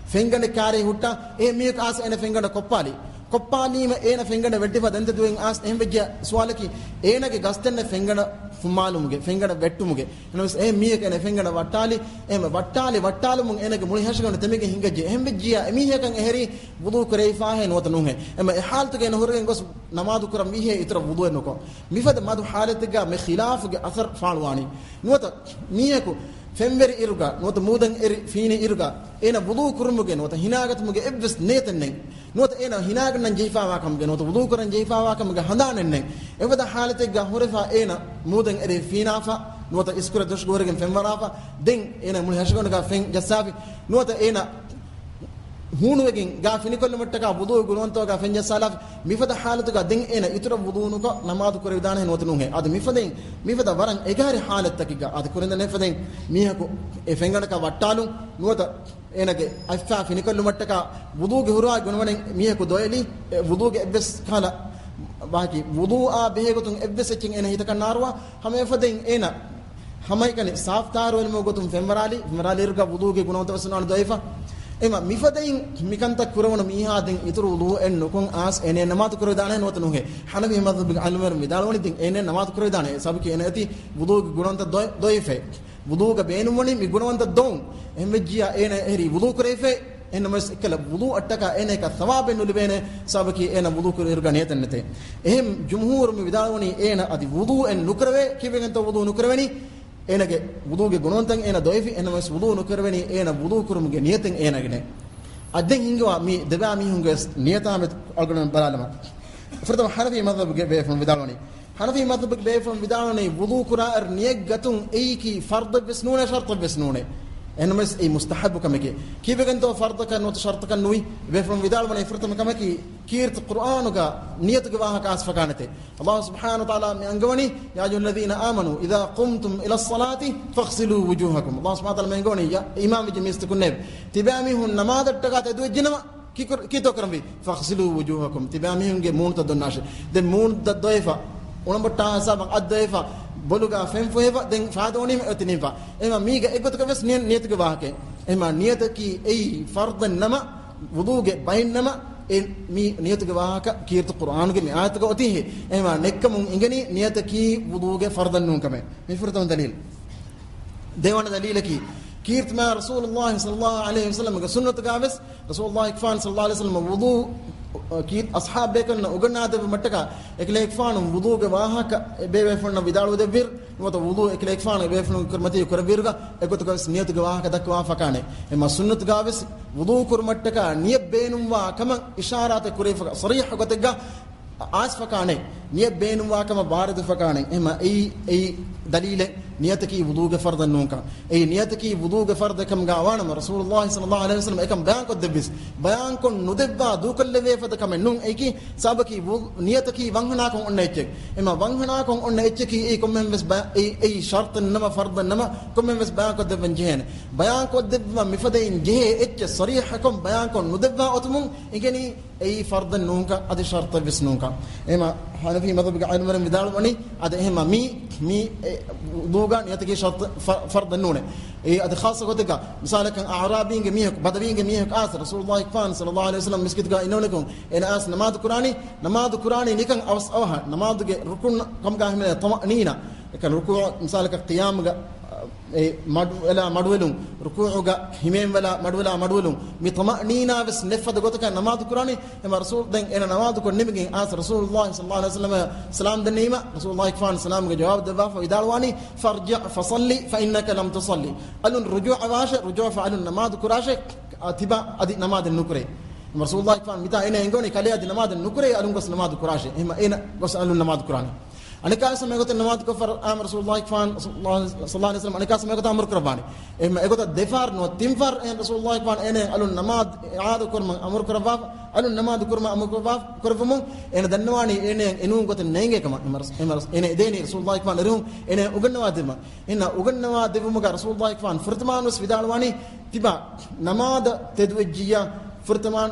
fengane kare hutta miheka as ene fengane koppali ಕೊಪ್ಪಾನೀಮ ಏನ ಫೆಂಗಣ ವೆಟ್ಟಿಫ ದಂತ ದುವೆಂ ಆಸ್ ಎಂಬೆಜ್ಜ ಸ್ವಾಲಕಿ ಏನಗೆ ಗಸ್ತನ್ನ ಫೆಂಗಣ ಫುಮಾಲುಮುಗೆ ಫೆಂಗಣ ವೆಟ್ಟುಮುಗೆ ಎನವಸ್ ಮೀಯಕನೆ ಫೆಂಗಣ ವಟ್ಟಾಲಿ ಎಮ ವಟ್ಟಾಲುಮು ಏನಗೆ ಮುಳಿ ಹಶಗಣ ತೆಮಿಗೆ ಹಿಂಗಜ್ಜೆ ಎಂಬೆಜ್ಜಿಯ ಎಮಿಹಕಂ ಎಹರಿ ವುದು ಕರೈಫಾ ಹೆ ನೋತನುಹೆ ಎಮ ಹಾಲ್ತಗೆ ನ ಹೊರಗೆ ಗೊಸ್ ನಮಾದು ಕುರ ಮೀಹೆ ಇತರ ವುದು ಎನ್ನಕೋ ಮಿಫದ ಮದು ಹಾಲತಿಗ ಮೆ ಖಿಲಾಫ್ಗೆ ಅಸರ್ ಫಾಳ್ವಾನಿ ನೋತ ಮೀಯಕು ಫೆಂಬೆರಿ ಇರುಗ ನೋತ ಮೂದಂ ಎರಿ ಫೀನಿ ಇರುಗ ಏನ ವುದು ಕುರುಮುಗೆ ನೋತ ಹಿನಾಗತ್ ಮುಗೆ ಎವ್ವೆಸ್ ನೇತನ್ನೆ ನೋತ ಏನ ಹಿನಾಗನ ಜೈಫಾವಾ ಕಮ್ಗೆ ನೋತ ವುದು ಕುರನ್ ಜೈಫಾವಾ ಕಮ್ಗೆ ಹಂದಾನೆನ್ನೆ ಎವದ ಹಾಲತೆಗ ಹೊರಫಾ ಏನ ಮೂದಂ ಎರಿ ಫೀನಾಫಾ ನೋತ ಇಸ್ಕುರ ದುಷ್ಗೋರಿಗೆ ಫೆಂವರಾಫಾ ದೆಂ ಏನ ಮುಳಿ ಹಶಗೊಂಡಗ ಫೆಂ ಜಸ್ಸಾಫಿ ನೋತ ಏನ ಹೂಣುವೆಗಿನ್ ಗಾ ಫಿನಿಕೊಲ್ಲ ಮಟ್ಟಕ ವುದು ಗುಣವಂತವಗ ಫೆಂ ಜಸ್ಸಾಲಾಫಿ ಮಿಫದ ಹಾಲತುಗ ದೆಂ ಏನ ಇತರ ವುದುನುಕ ನಮಾದು ಕುರ ವಿಧಾನ ನೋತನುಹೆ ಅದು ಮಿಫದ ವರಂ ಎಗಾರಿ ಹಾಲತ್ತಕಿಗ ಅದು ಕುರಿಂದ ನೆಫದೆಂ ಮೀಹಕು ಎ ಫೆಂಗಣಕ ವಟ್ಟಾಲು ನೋತ ಏನಗೆ ಅಫ್ಫಾ ಫಿನಿಕೊಲ್ಲ ಮಟ್ಟಕ ವುದುಗೆ ಹುರುವ ಗುಣವನೆ ಮೀಹಕು ದೊಯಲಿ ವುದುಗೆ ಎಬ್ಬೆಸ್ ಕಾಲ ಬಾಕಿ ವುದು ಆ ಬೇಗತುಂ ಎಬ್ಬೆಸ್ ಎಚ್ಚಿಂ ಏನ ಹಿತಕನ್ನಾರುವ ಹಮೆ ಫದೆಂ ಏನ ಹಮೈಕನೆ ಸಾಫ್ತಾರು ಮೊಗತುಂ ಫೆಂವರಾಲಿ ಇರುಗ ವುದುಗೆ ಗುಣವಂತವಸನಾನು ದೊಯಫಾ එම මිෆදයින් මිකන්ත කුරවන මීහාදින් ඉතුරු උදු එන් නුකුන් ආස් එනේ නමාතු කුර දානේ නොතනුගේ හනවි මදබ් අල්මර් මිදාලවනි තින් එනේ නමාතු කුර දානේ සබකි එන ඇති වුදු ගුණන්ත දොයිෆේ වුදුක බේනුමනි මි ගුණන්ත දොන් එම්බෙජියා එන එරි වුදු කුරේෆේ එනමස් එකල වුදු අට්ටක එන එක සවාබෙන් නුලිබේන සබකි එන වුදු කුර ඉර්ග නේතන්නතේ එහෙම් ජුම්හූර් මි විදාලවනි එන අදි වුදු එන් නුකරවේ කිවෙන්ත වුදු නුකරවෙනි ಏನಗೆ ವುದುಗೆ ಗುಣವಂತಂ ಏನ ದೊಯಫಿ ಎನಮಸ್ ವುದು ನುಕರವೆನಿ ಏನ ವುದು ಕುರುಮ್ಗೆ ನಿಯತಂ ಏನಗನೆ ಅದ್ದೆಂ ಹಿಂಗವ ಮಿ ದಬಾ ಮಿ ಹುಂಗೆ ನಿಯತಾಮತ್ ಅಲ್ಗನ ಬರಾಲಮ ಫರ್ದ ಹನಫಿ ಮದ್ಹಬ್ಗೆ ಬೇಫಂ ವಿದಾಲೋನಿ ಹನಫಿ ಮದ್ಹಬ್ಗೆ ಬೇಫಂ ವಿದಾಲೋನಿ ವುದು ಕುರಾರ್ ನಿಯಗ್ ಗತುಂ ಏಕಿ ಫರ್ದ್ ಬಿಸ್ನೂನೆ ಶರ್ತ್ ಬಿಸ್ನೂನೆ ಎನಮಸ್ ಈ ಮುಸ್ತಹಬ್ ಕಮಕೆ ಕಿವೆಗಂತೋ ಫರ್ದ್ ಕ ನೋ ಶರ್ತ್ ಕ ನುಯಿ ಬೇಫಂ ವಿದಾಲೋನಿ ಫರ್ತ ಕಮಕಿ ಕೀರ್ತ್ ಕುರ್ಆನುಗ ನಿಯತಗೆ ವಾಹಕ ಆಸ್ಫಕಾನತೆ ಅಲ್ಲಾಹ್ ಸುಬ್ಹಾನಹು ವ ತಆಲಾ ಮಿ ಅಂಗವನಿ ಯಾ ಅಯ್ಯುಹಲ್ಲದೀನ ಆಮನು ಇದಾ ಕುಮ್ತುಂ ಇಲಾ ಸಲಾತಿ ಫಗ್ಸಿಲು ವುಜೂಹಕುಂ ಅಲ್ಲಾಹ್ ಸುಬ್ಹಾನಹು ವ ತಆಲಾ ಮಿ ಅಂಗವನಿ ಯಾ ಇಮಾಮ್ ಜಿ ಮಿಸ್ತಕುನ್ನೆ ತಿಬಾಮಿ ಹುನ್ ನಮಾದಟ್ಟಗ ತದುಜ್ಜಿನಮ ಕಿತೋ ಕರಂಬಿ ಫಗ್ಸಿಲು ವುಜೂಹಕುಂ ತಿಬಾಮಿ ಹುನ್ಗೆ ಮೂನ್ತ ದೊನ್ನಾಶೆ ದೆ ಮೂನ್ತ ದೊಯಫಾ ಉಣಬಟ್ಟ ಹಸಬ ಅದ್ದಯಫಾ ಬಲುಗಾ ಫೆಂಫೆಫಾ ದೆಂ ಫಾದೋನಿ ಅತಿನಿಫಾ ಎಮ ಮೀಗ ಎಗೊತಕ ವೆಸ್ ನಿಯತಗೆ ವಾಹಕೆ ಎಮ ನಿಯತಕಿ ಐ ಫರ್ದ್ ನಮ ವುದುಗೆ ಬೈನ್ ನಮ ಮಿ ನಿಯತಗೆ ವಾಹಕ ಕೀರ್ತ ಕುರ್ಆನ್ಗೆ ಮಿ ಆಯತಗೆ ಒತಿಹಿ ಎಮ ನೆಕ್ಕಮುಂ ಇಂಗನಿ ನಿಯತಕಿ ವುದುಗೆ ಫರ್ದನ್ನು ಕಮೆ ಮಿ ಫರ್ದನ್ ದಲೀಲ್ ದೇವನ ದಲೀಲಕಿ ಕೀರ್ತ ಮಾ ರಸೂಲುಲ್ಲಾಹಿ ಸಲ್ಲಲ್ಲಾಹು ಅಲೈಹಿ ವಸಲ್ಲಂ ಗ ಸುನ್ನತ ಗಾವಸ್ ರಸೂಲುಲ್ಲಾಹಿ ಇಕ್ಫಾನ್ ಸಲ್ಲಲ್ಲಾಹು ಅಲೈಹಿ ವಸಲ್ಲಂ ವುದು ಕೀರ್ತ ಅಸ್ಹಾಬ್ ಬೇಕನ್ನ ಉಗನ್ನಾದ ಮಟ್ಟಕ ಎಕಲೆ ಇಕ್ಫಾನ್ ವುದುಗೆ ವಾಹಕ ಬೇವೆಫನ್ನ ವಿದಾಳುದೆ ಬಿರ್ ಮತ ವುದು ಎಕಲೆ ಇಕ್ಫಾನ್ ಬೇವೆಫನ್ನ ಕುರ್ಮತಿ ಕುರಬಿರ್ಗ ಎಗೊತಕ ನಿಯತಗೆ ವಾಹಕ ದಕ್ವಾ ಫಕಾನೆ ಎಮ ಸುನ್ನತ ಗಾವಸ್ ವುದು ಕುರ್ಮಟ್ಟಕ ನಿಯಬೇನುವಾ ಕಮ ಇಶಾರಾತ ಕುರಿಫ ಸರೀಹ ಗೊತಗ ಆಸ್ ಫಕಾನೆ ನಿಯಬೇನುವಾ ಕಮ ಬಾರದು ಫಕಾನೆ ಎಮ ಈ ದಲೀಲೆ ನಿಯತಕಿ ವುದುಗೆ ಫರ್ದ್ ಅನ್ನೋಕ ಈ ನಿಯತಕಿ ವುದುಗೆ ಫರ್ದ್ ಕಮ್ ಗಾವಾನ ರಸೂಲುಲ್ಲಾಹಿ ಸಲ್ಲಲ್ಲಾಹು ಅಲೈಹಿ ವಸಲ್ಲಂ ಏಕಂ ಬಯಾನ್ ಕೊ ದಬ್ಬಿಸ್ ಬಯಾನ್ ಕೊ ನುದೆಬ್ಬ ದೂಕಲ್ಲವೆ ಫದ ಕಮ ನುಂ ಏಕಿ ಸಬಕಿ ನಿಯತಕಿ ವಂಹನಾ ಕೊ ಒನ್ನ ಎಚ್ಚೆ ಎಮ ವಂಹನಾ ಕೊ ಒನ್ನ ಎಚ್ಚೆಕಿ ಈ ಕೊಮ್ಮೆಂ ವೆಸ್ ಈ ಶರ್ತ್ ನಮ ಫರ್ದ್ ನಮ ಕೊಮ್ಮೆಂ ವೆಸ್ ಬಯಾನ್ ಕೊ ದಬ್ಬನ್ ಜೆಹನೆ ಬಯಾನ್ ಕೊ ದಬ್ಬ ಮಿಫದೈನ್ ಜೆಹೆ ಎಚ್ಚೆ ಸರೀಹ ಕೊ ಬಯಾನ್ ಕೊ ನುದೆಬ್ಬ ಒತಮುಂ ಇಗನಿ ಈ ಫರ್ದ್ ಅನ್ನೋಕ ಅದು ಶರ್ತ್ ವೆಸ್ ನೋಕ ಎಮ ಹನಫಿ ಮದಬ್ಗೆ ಅಲ್ಮರಂ ವಿದಾಳವನಿ ಅದ ಎಮ ಮಿ دوغا يتكي شرط فرض النونه اي اد خاصه قدك مثالك اعرابين جميعك بدوين جميعك اس رسول الله كفان صلى الله عليه وسلم مسكت قا انونكم ان اس نماز قراني نكن اوس اوها نماز ركن كم قا هم طمانينه كان ركوع مثالك قيام ಮಡುವೆಲು ರುಕೂಗ ಹಿಮೇಂ ವಲ ಮಡುವೆಲು ಮಿ ತಮನೀನಾ ವಸ್ ನೆಫದ ಗೊತಕ ನಮಾಜ್ ಕುರಾನಿ ಎಮ ರಸೂಲ್ ದೆಂ ಎನ ನಮಾಜ್ ಕೊ ನಿಮಗೆ ಆಸ್ ರಸೂಲುಲ್ಲಾಹಿ ಸಲ್ಲಲ್ಲಾಹು ಅಲೈಹಿ ವಸಲ್ಲಂ ಸಲಾಂ ದನೀಮ ರಸೂಲುಲ್ಲಾಹಿ ಫಾನ್ ಸಲಾಂ ಗೆ ಜವಾಬ್ ದವಾ ಫಿದಾಲ್ವಾನಿ ಫರ್ಜ ಫಸಲ್ಲಿ ಫಇನ್ನಕ ಲಂ ತುಸಲ್ಲಿ ಅಲುನ್ ರುಜೂ ಅವಾಶ ರುಜೂ ಫಅಲುನ್ ನಮಾಜ್ ಕುರಾಶೆ ತಿಬಾ ಅದಿ ನಮಾಜ್ ನುಕರೆ ರಸೂಲುಲ್ಲಾಹಿ ಫಾನ್ ಮಿತಾ ಎನ ಎಂಗೋನಿ ಕಲೆ ಅದಿ ನಮಾಜ್ ನುಕರೆ ಅಲುನ್ ಗಸ್ ನಮಾಜ್ ಕುರಾಶೆ ಎಮ ಎನ ಗಸ್ ಅಲುನ್ ನಮಾಜ್ ಕುರಾನಿ ಅನೇಕ ಸಮಯ ಗೊತ್ತ ನಮಾಜ್ ಕಫರ್ ಆಮ್ ರಸೂಲುಲ್ಲಾಹಿ ಫಾನ್ ಸಲ್ಲಲ್ಲಾಹು ಅಲೈಹಿ ವಸಲ್ಲಂ ಅನೇಕ ಸಮಯ ಗೊತ್ತ ಅಮರ್ ಕುರ್ಬಾನಿ ಎಮ ಎಗೊತ್ತ ದೆಫಾರ್ ನೋ ತಿಂಫಾರ್ ಎನ್ ರಸೂಲುಲ್ಲಾಹಿ ಫಾನ್ ಎನೆ ಅಲುನ್ ನಮಾಜ್ ಆದ ಕುರ್ಮ ಅಮರ್ ಕುರ್ಬಾ ಅಲುನ್ ನಮಾಜ್ ಕುರ್ಮ ಅಮರ್ ಕುರ್ಬಾ ಕುರ್ಬಮು ಎನ ದನ್ನವಾನಿ ಎನೆ ಎನು ಗೊತ್ತ ನೇಂಗೆ ಕಮ ಎನೆ ಎದೇನಿ ರಸೂಲುಲ್ಲಾಹಿ ಫಾನ್ ರು ಎನೆ ಉಗನ್ನವಾ ದಿಮ ಎನ ಉಗನ್ನವಾ ದಿವಮುಗ ರಸೂಲುಲ್ಲಾಹಿ ಫಾನ್ ಫರ್ತಮಾನುಸ್ ವಿದಾಳವಾನಿ ತಿಬಾ ನಮಾದ್ ತೆದ್ವಜ್ಜಿಯಾ فرتمان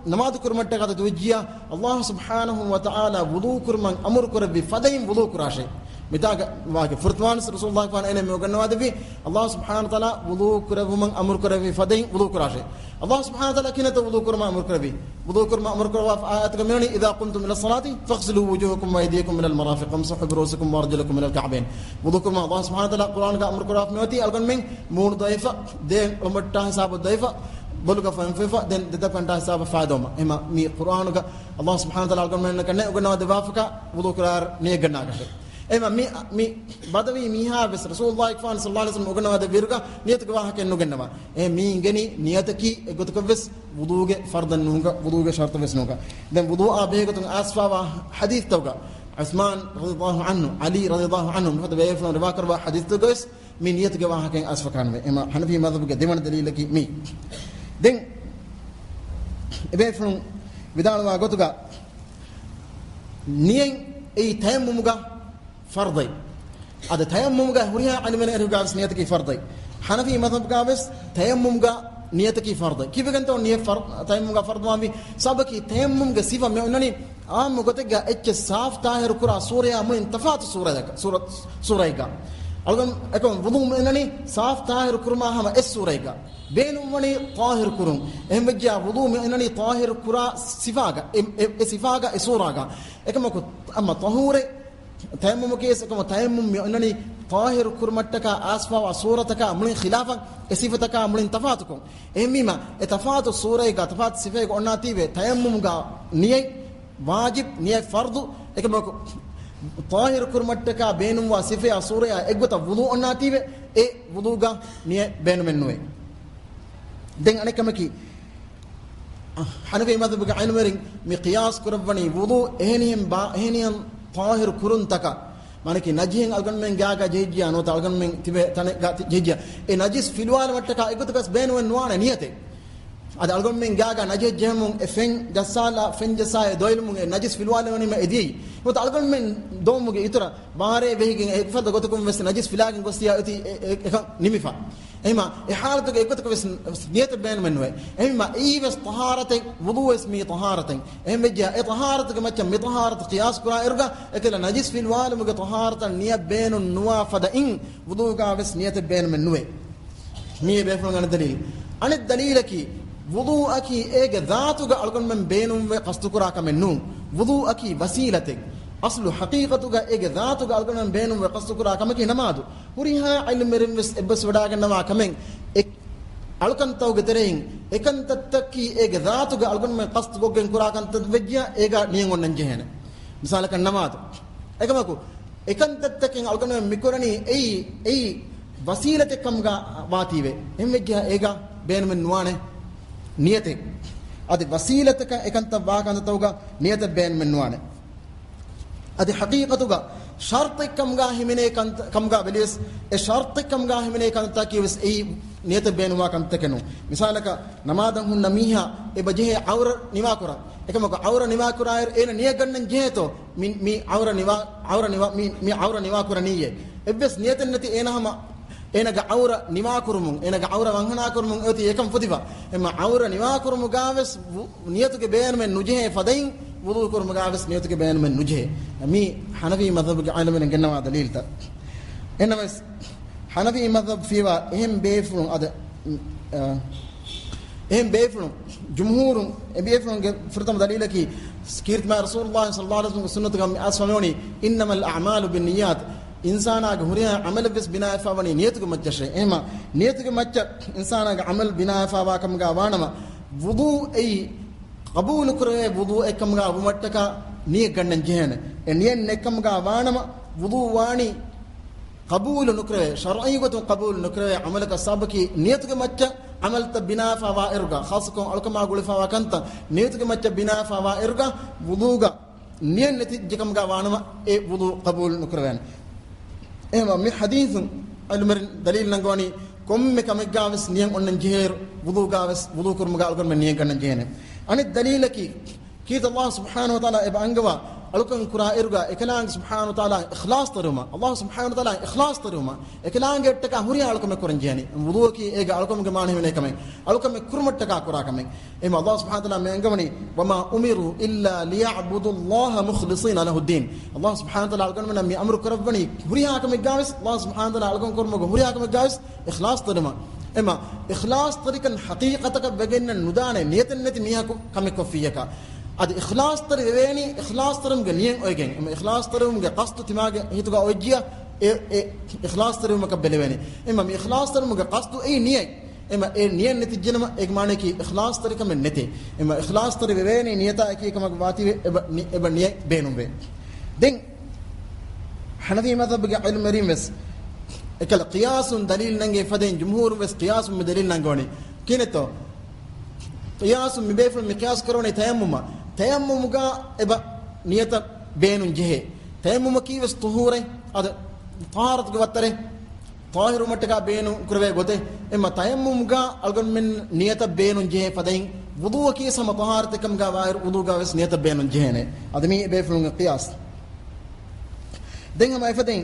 نماذ كرمت كذا توجيا الله سبحانه وتعالى وضوء كرمان أمر كربي فدين وضوء كراشه mitaga wage furtwan rasulullah fan ene me gannawa devi allah subhanahu wa taala wudu kuravum amur kuravi fadai wudu kurashe allah subhanahu wa taala kinata wudu kurma amur kuravi wudu kurma amur kurwa ayat gamani idha qumtum ila salati faghsilu wujuhakum wa aydiyakum ila al marafiq wamsahu bi ru'usikum wa arjulakum ila al ka'bayn wudu kurma allah subhanahu wa taala quran ga amur kurwa mewati algan men moon daifa de umatta hisab daifa boluga fanfa den de panta hisab faadoma ema mi quran ga allah subhanahu wa taala algan men kanne ugannawa de wafaka wudu kurar ne ganna ga ema mi badawi miha bes rasulullah sallallahu alaihi wasallam ugannawa de virga niyat ga waha ken nugannawa mi ngeni niyat ki gotuka bes wuduge fardan nunga wuduge shart bes nunga den wudu abe gotun asfa wa hadith tawga Uthman radhiyallahu anhu Ali radhiyallahu anhu hada be flan ribakar wa hadith tawgas min niyat ga waha ken asfa kan we ema hanafi madhab ga deman dalil ki mi den ebe flan vidalwa gotuga niyen ei tayammum ga فرضي هذا تيمم جا هريها على من أرجع جالس نيتك فرضي حنفي مثلا جالس تيمم جا نيتك فرضي كيف كنت نية فرض تيمم جا فرض ما في سبك تيمم جا صفة من أنني مقطع جا إتش صاف طاهر كرا سورة من انتفاعت سورة ذاك سورة جا ألقم أكون وضوء من أنني صاف طاهر كرما هم السورة جا بينهم مني طاهر كرم هم بجا وضوء من أنني طاهر كرا صفاجا صفاجا سورة جا أكمل أما طهورة تيمم كيس كما تيمم يعني طاهر كرمتك اسفا وصورتك من خلافا صفتك من تفاتكم ايمما اتفات الصوره اتفات صفه قناتي تيمم نيه واجب نيه فرض كما طاهر كرمتك بينم وصفه صوره اغت وضوء قناتي اي وضوء نيه بين منوي دين انا كما كي حنفي مذهب علمرين مقياس كربني وضوء هنيهم طاهر كرون تكا مانكي نجين الغن من غاغا جيجيا نو تالغن من تبه تن جيجيا اي نجس فيلوال متكا ايغتكس بين ونوانه نيته اد الغن من غاغا نجي جيمون افن جسالا فن جساي دويلمون نجس فيلوال وني ما ادي نو تالغن من دومغي يترا باري بهيگين اكفد غتكم مس نجس فيلاگين غوستيا اتي نيميفا ايما احالتك ايغتكس نيته بين منوي ايما ايبس طهارته وضوء اسمي طهارته ايم جاء طهارتك مچم طهارت قياس كرا ارغا اكل نجس في الوالم طهارته نيه بين النوافد ان وضوء بس نيه بين منوي مي بيفلون الدليل عن الدليل كي وضوءك ايغ ذاتك الكن من بينهم قصد كرا كمنو وضوءك وسيلتك أصل حقيقتك إيه ذاتك ألقنا بينهم وقصد كرا كم كي نمادو وريها علم مرمس إبس وداعك نما كمين ألقنا تو قترين إكن تتكي إيه ذاتك ألقنا من قصد كوجن كرا كن تتوجه إيه نيعون ننجهنا مثالك نمادو إيه كم أكو إكن تتكين ألقنا ميكورني أي وسيلة كم كا واتيبه هم وجه إيه بين من نوانه نيتك هذه وسيلة إكن تباك أنت توجا نيت بين من نوانه هذه حقيقتك شرط كم جاه مني كم جاه بليس الشرط كم جاه مني كان تاكيوس أي نيت بين ما كان تكنو مثالك نماذج هن نميها إبجه عور نماكورا إكما عور نماكورا إيه نيجان نجهتو مي عور عور نماكورا نية إبس نيت النتي إنها ما إنك عور نماكورمون إنك عور وانهنا كورمون أتي يكم فتيفا إما عور نماكورمو جاوس نيتك بين من نجه فدين وضوء كورم جاوس نيتك بين من نجه مي حنفي مذهب عالم من جنة دليل تا إنما حنفي مذهب فيها هم بيفرون هذا هم بيفرون جمهور بيفرون فرتم دليل كي سكيرت مع رسول الله صلى الله عليه وسلم سنة كم أسمعوني إنما الأعمال بالنيات إنسان أجهريها عمل بس بناء فاوني نيتك متشر إما نيتك متشر إنسان عمل بناء فاوا كم جاوانا وضوء أي قبول كره وضوء كم جا ومتكا نية كنن جهنة النية نكم جاوانا وضوء واني قبول نكره شرعي قطع قبول نكره عملك السابقي نيتك متشر عملت بناء فاوا إرجع خاصكم ألكم أقول فاوا كنت نيتك متشر بناء فاوا إرجع وضوء نية نتيجة كم جاوانا وضوء قبول نكره إما من حديث المر دليل نقولي كم كم جاوس نيم أن نجهر وضوء جاوس وضوء كرم جالكم من نيم كن نجهنه. أن الدليل كي الله سبحانه وتعالى إبعنجوا alukan kura irga ekalang subhanahu wa ta'ala ikhlas taruma Allah subhanahu wa ta'ala ikhlas taruma ekalang ettaka huriya alukam kuran jani wudu ki ega alukam ge mane hene kamen alukam kurmatta ka kura kamen em Allah subhanahu wa ta'ala me ngamani wama umiru illa liya'budu Allah mukhlisina lahu ad-din Allah subhanahu wa ta'ala alukam me amru kurabani huriya kam gavis Allah subhanahu wa ta'ala alukam kurma huriya kam gavis ikhlas taruma ema ikhlas tarikan haqiqataka begenna nudane niyatan nati miyaku kamek kofiyaka ad ikhlas tar veveni ikhlas tarum ge niyen oygen ema ikhlas tarum ge qasdu timage hituga oyjiya e ikhlas tarum ka beleveni ema mi ikhlas tarum ge qasdu e niyay ema e niyen nati jenama ek mane ki ikhlas tarikam nete ema ikhlas tar veveni niyata ek kamak wati eba niyay benumbe den hanafi madhab ge ilm rimes ekal qiyasun dalil nange faden jumhur wes qiyasun me dalil nangoni kineto qiyasun me beful me qiyas karone tayammumuga eba niyata beenun jehe tayammuma ki wes tuhure ad taharat ge wattare tahiru mattaga beenu kurve gote emma tayammumuga algon men niyata beenun jehe faden wudu ki sama taharat kam ga wahir wudu ga wes niyata beenun jehe ne admi beful qiyas den ma faden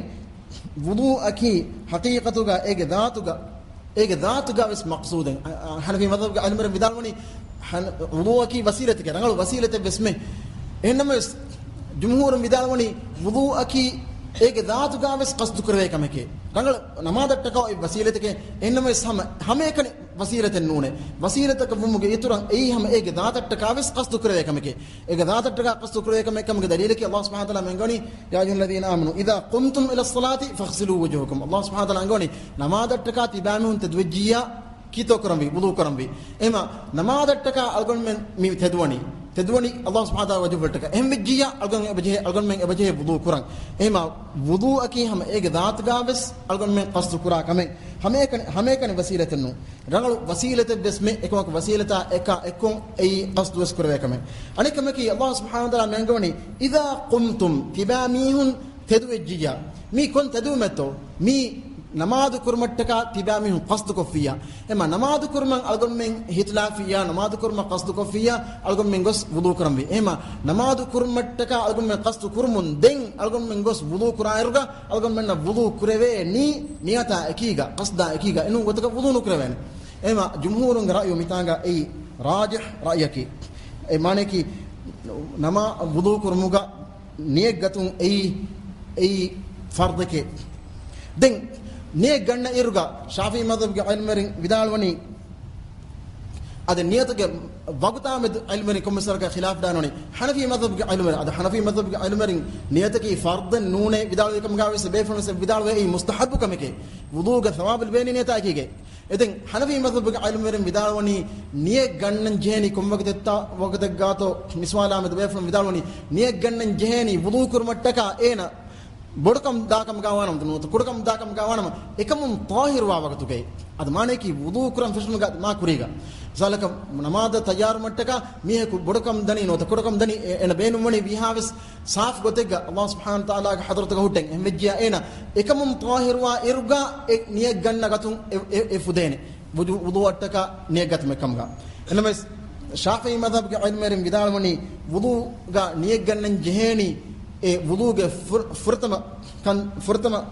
wudu aki haqiqatuga ege dhatuga is maqsuuden hanafi madhab ga almar bidalwani wudu aki wasilati ke rangal wasilate besme enama jumhur bidalwani wudu aki ege dhatuga is qasd kurve kameke rangal namadat ka wasilate ke enama hame kan wasilate nune wasilate ka wumuge ituran ei hame ege dhatat ka is qasd kurve kameke ege dhatat ka qasd kurve kameke dalil ki Allah subhanahu wa ta'ala mengoni ya ayyuhalladhina amanu idha qumtum ila as-salati faghsilu wujuhakum Allah subhanahu wa ta'ala mengoni namadat ka tibamun tadwajjiya kito karambi wudu karambi ema namadat ka algon men mi tedwani Allah subhanahu wa ta'ala wajib taka ehmjiya algon men ebaje wudu kurang ema wudu aki ham ege dhat gaves algon men qasd kura kame hame kan wasilatan nu rangal wasilate besme ekmak wasilata ekon ei qasd was kurve kame anikame ki Allah subhanahu wa ta'ala mengoni idha qumtum tibamihun tadwajjiya mi kon tadumato mi namaz kurmattaka tibamihun qasd kofiya ema namaz kurman algon men hitlafiya namaz kurma qasd kofiya algon men gos wudu kurambi ema namaz kurmattaka algon men qasd kurmun den algon men gos wudu kurayruga algon men wudu kureve ni niyata akiga qasda akiga inu gotaka wudu nu kureven ema jumhurun ra'yu mitanga ei rajih ra'yaki e mane ki nama wudu kurmuga niyek gatun ei fardke den ne ganna iruga shafi madhab ge ilmerin vidalwani ad niyatuge wagta med ilmerin komisar ka khilaf danoni hanafi madhab ge ilmerin ad hanafi madhab ge ilmerin niyataki fard nune vidalwe kam gawe se befon se vidalwe ei mustahab kameke wudu ge thawab al bayni niyata akige eden hanafi madhab ge ilmerin vidalwani niye gannan jehni kumwagdetta wagta gato miswala med befon vidalwani niye gannan jehni wudu kurmattaka ena bodkam daakam gawanam dunuta kudkam daakam gawanam ekamum tahir wa waqtuge ad mane ki wudu kuram fishmu ga ma kuriga zalaka namada tayyar mattaka mihe ku bodkam dani nota kudkam dani ena beenumani vihavis saaf gotega Allah subhanahu wa ta'ala ga hadratuga hutten emejja ena ekamum tahir wa irga niye ganna gatun e fudene wudu attaka niye gatme kamga enames shafi madhab ga ilmerim vidalmani wudu ga niye gannan jeheni e wudu ge furtama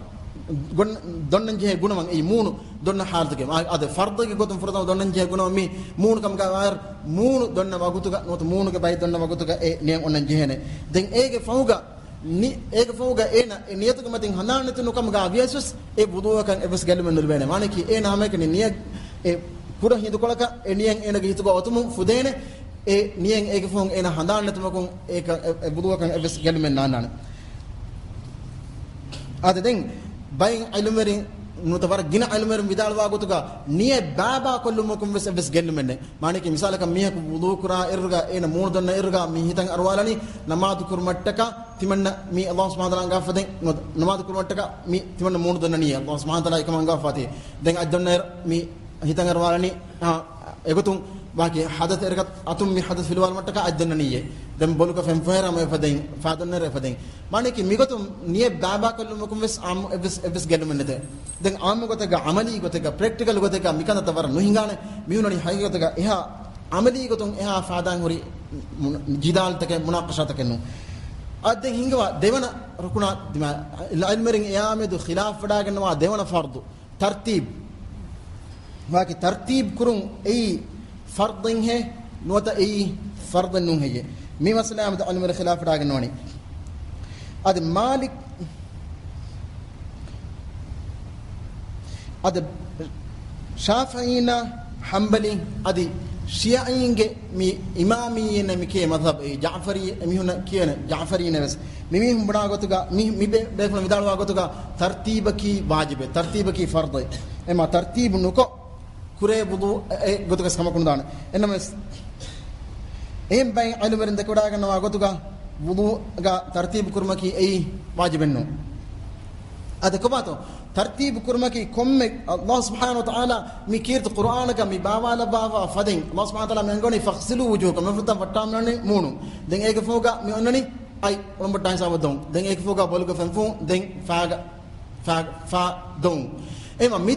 donnan je gunamang e moonu donna haaltuge ade farduge gotum furtama donnan je gunam mi moonu kam ga war moonu donna wagutuga noto moonu ge bay donna wagutuga e niyan onan jehene den ege fawga ena niyatuge matin hananatu no kam ga viesus e wudu kan e bes galmen nul bene maneki ena hameke ni niya e pura hindu kolaka e niyan ena ge hitugo otumu fudene e niyen ege fon ena handan natumakon eka budu kan eves gelmen nanan ade den bayin ilmerin nutawar gina ilmerin vidalwa gotuga niye baba kollumakum eves gelmen ne maneki misala kam mihe budu kura irga ena moon donna irga mi hitan arwalani namaz kurmattaka timanna mi Allah subhanahu wa ta'ala gafaden namaz kurmattaka mi timanna moon donna niye Allah subhanahu wa ta'ala ikam gafati den adonna mi hitan arwalani egotum baki hadath ergat atum mi hadath filwal mattaka ajdananiye dem boluka fem fera me faden fadonner faden maneki migotum niye baba kollumakum wes am eves gelumennete den am gotega amali gotega practical gotega mikana tawar nuhingane miunani hay gotega eha amali gotum eha fadan hori jidal take munaqasha take nu adden hingawa devana rukuna dima ilmerin yamedu khilaf wadaganwa devana fardu tartib waki tartib kurun ei fardin he nota ei fardan nun heye mi masala amda ilmer khilaf wadaganwani ad malik ad shafi'ina hanbali adi shi'ainge mi imamiyina mi ke madhab e ja'fari mi huna kiyana ja'farina bas mi humbana gotuga mi be defna midalwa gotuga tartibaki wajibe tartibaki fard ema tartib nuko kure wudu gotuga samakun dana enames em bay ilmerin de koda ganwa gotuga wudu ga tartib kurmaki ei wajibenno ada kobato tartib kurmaki komme Allah subhanahu wa ta'ala mi kirt qur'an ka mi bawala bawa fadin Allah subhanahu wa ta'ala men goni faghsilu wujuhakum mafrutam wattamnani munu den ege foga mi onnani ay on batta sabadon den ege foga boluga fanfu den fa don ema mi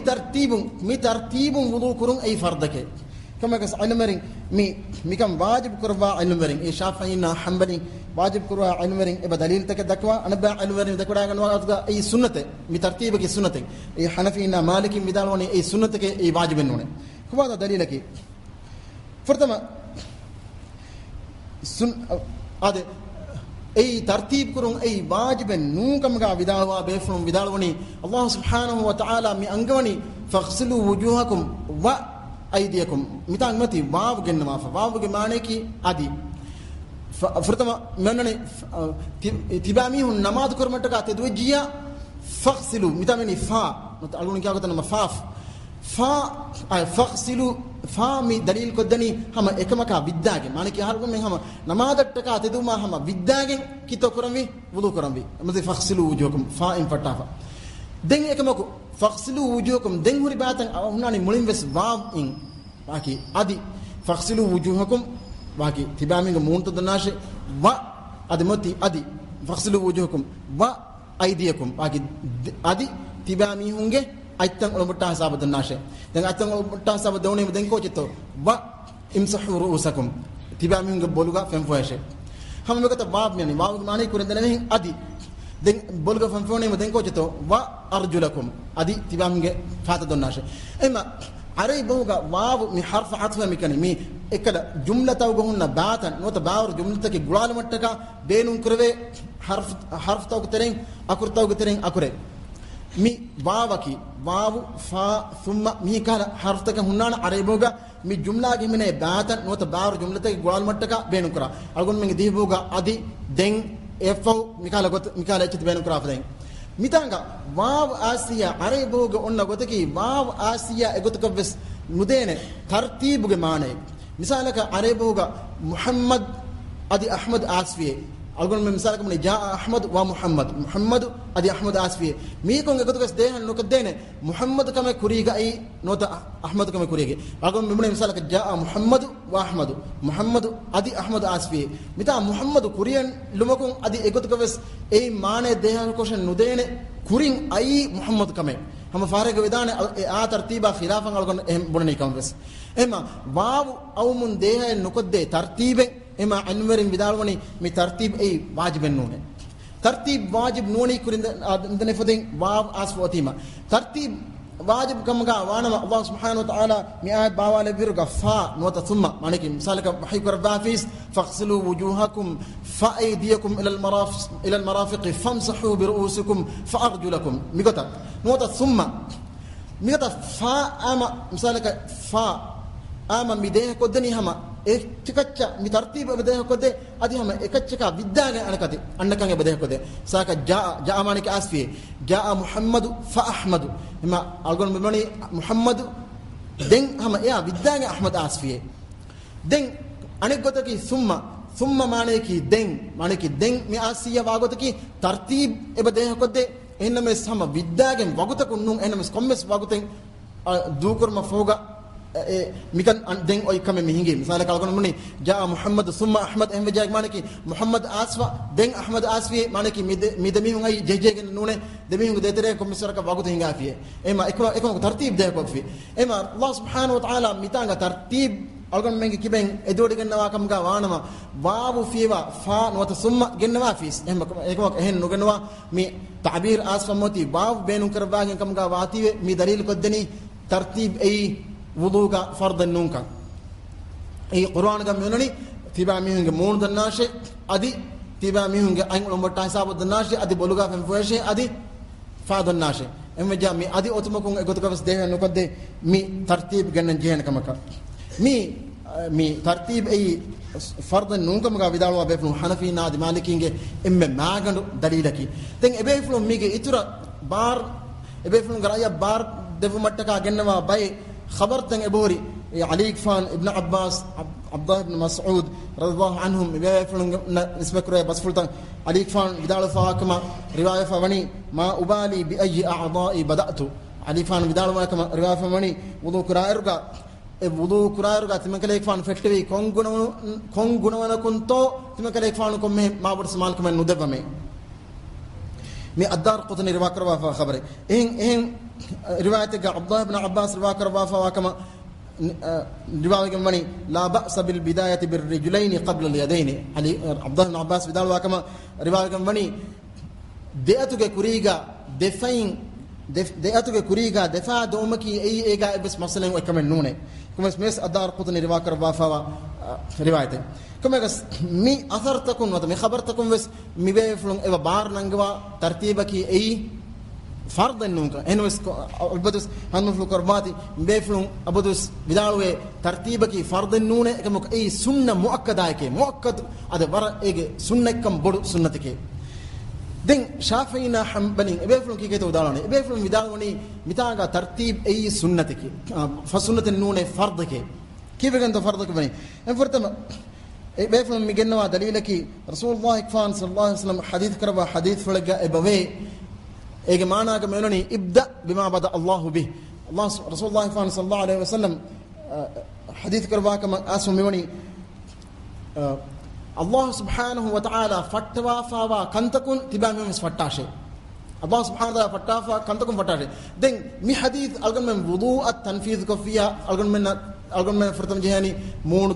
tartibun wudu kurun ay fardake kama kas ilmerin mi kam wajib kurba ilmerin e shafi'ina hanbali wajib kurwa ilmerin e dalil tak dakwa anba ilmerin dakwa ganwa atga e sunnate mi tartib ki sunnate e hanafina maliki midalwani e sunnate ke e wajib none kuba dalil ki furtama sun ade e tartib kurun e wajib nu kam ga vidalwa befum vidalwani Allah subhanahu wa ta'ala mi angwani faghsilu wujuhakum wa aydiyakum mitang mati waaw genna fa waaw ge maane ki adi furtama menane tibami hun namaz kurmata ka tedwajiya faghsilu mitamani fa algun kya gotana mafaf fa ay faghsilu fa mi dalil ko dani hama ekamaka viddage maane ki hargum men hama namadatta ka teduma hama viddage kito kuramvi wudu kuramvi amade faghsilu wujuhakum fa in fatafa den ekamako faghsilu wujuhakum den huri batan hunani mulin wes waaw in waki adi faghsilu wujuhakum waki tibaminga muunta danashe wa admati adi faghsilu wujuhakum wa aydiyakum waki adi tibami hunge aitan ulmutta hasab danashe den aitan ulmutta hasab dawne den ko chito wa imsahu ru'usakum tibami hunge boluga femfoyeshe ham megata baab meni waaw mani kurendene adi den bolga fanfone mo den ko chito wa arjulakum adi tibamge fata donnashe ema aray boga waaw mi harf atfa mikani mi ekala jumla tawga hunna baatan nota baawr jumla ke gulal mattaka beenun kurve harf tawga tereng akur tawga tereng akure mi waawaki waaw fa thumma mi kala harf taka hunnana aray boga mi jumla ge mine baatan nota baawr jumla ke gulal mattaka beenun kura algon mengi di boga adi den efo mikala echit beenun kura faden mitanga waaw asiya aray boga onna gotaki waaw asiya egotka ves mudene tartibuge maane misalaka aray boga muhammad adi ahmad asfiye algon me misalaka mane jaa ahmad wa muhammad adi ahmad asfiye mi konge gotka dehan nokadene muhammad kame kuriga ai nota ahmad kame kurige algon me mane misalaka jaa muhammad adi ahmad asfiye mita muhammad kuriyan lumakon adi egotka ves ei maane dehan koshen nudene kurin ai muhammad kame hama farega vedane a tartiba khilafan algon em bunani kamves ema waaw aw mun deha nokadde tartibe ema anwarin vidalwani mi tartib ei wajiben nune tartib wajib nuni kurinda indane fodin waaw aswatima tartib wajib kamga wanama Allah subhanahu wa ta'ala mi ayat bawale virga fa nota thumma maniki misalaka wahi kurbafis faghsilu wujuhakum fa aydiyakum ila al marafiq famsahu bi ru'usikum fa arjulakum migota nota thumma migota fa ama misalaka fa ama mideha kodani hama ekkacha mi tartib bedeha kodde adi hama ekkacha ka viddaga anakati annakange bedeha kodde saka jaa mani ka asfi jaa muhammad fa ahmad ma algon bimani muhammad den hama ya viddaga ahmad asfi den anik gotaki summa mane ki den mi asiya wagotaki tartib bedeha kodde ename sama viddagen wagotakun nun ename kommes wagoten dukur mafoga mikan den oy kame mi hingi misala kalgon muni jaa muhammad summa ahmad em wajag manaki muhammad aswa den ahmad asfi manaki midami hungai jejege nune demi hungu detere ko misra ka wagut hinga afiye ema ekko tartib de ko fi ema Allah subhanahu wa ta'ala mitanga tartib algon mengi kiben edodi gennawa kamga waanama waawu fiwa fa nuwata summa gennawa fis ehma ehen nugenwa mi ta'bir asfamoti waawu benun karbagen kamga waatiwe mi dalil koddeni tartib ei wuduga fardan nunka ei qur'an ga menoni tiba mihunge moon dannashe adi tiba mihunge angul motta hisabu dannashe adi boluga fem fueshe adi fa dannashe emme jami adi otumakun egotukawas dehe nukadde mi tartib gennen jehen kamaka mi tartib ei fardan nunka maga vidalwa beflu hanafi na di malikinge emme magandu dalilaki ten ebeflu mige itura bar ebeflu garaya bar devu mattaka gennawa bay khabar tan ebori ali fan ibn abbas abdullah ibn mas'ud radhiyallahu anhum ebeflu nisbakure basfultan ali fan vidalwa fa kama riwaya fa wani ma ubali bi ayi a'dha'i bada'tu ali fan vidalwa kama riwaya fa wani wudu qira'irga e wudu qur'aruga timakale fan fettevi kongunwana kunto timakale fan ko me mabud samal ko men nudevame mi addar qutni riwa karwa fa khabari in riwayat ga abdullah ibn abbas riwa karwa fa kama riwayat ga mani la ba'sa bil bidayati bir rijlayn qabla al yadayn ali abdullah ibn abbas bidalwa kama riwayat ga mani deatuge kuriga defain deatuge kuriga defa domaki ei ega bes masalen wa kamen nune كما اسمس الدار قطني رواك ربافا روايته كما قص مي أثرتكم وتمي خبرتكم بس مي بيفلون إبا بار نانجوا ترتيبك أي فرض النونكا إنه بس أبدوس هنفلو كرباتي بيفلون أبدوس بدالوه ترتيبك فرض النونة كما أي سنة مؤكدة كي مؤكد هذا برا إيه سنة كم بدو سنة كي دين شافعينا حنبلين بيفلون كي كتو دالوني بيفلون بدالوني متاعا ترتيب أي سنة كي فسنة النونة فرض كي كيف كنت فرضك بني انفرتم بيفلون مجنوا دليلك رسول الله كفان صلى الله عليه وسلم حديث كربا حديث فلقا إبوي إيه معنى كملوني ابدأ بما بدأ الله به الله رسول الله كفان صلى الله عليه وسلم حديث كربا كما اسم ميوني الله سبحانه وتعالى فتوا فوا كنتكون تبامي مس فتاشي الله سبحانه وتعالى فتافا كنتكون فتاشي دين مي حديث الغن من وضوء التنفيذ كفيا الغن من فرتم جهاني مون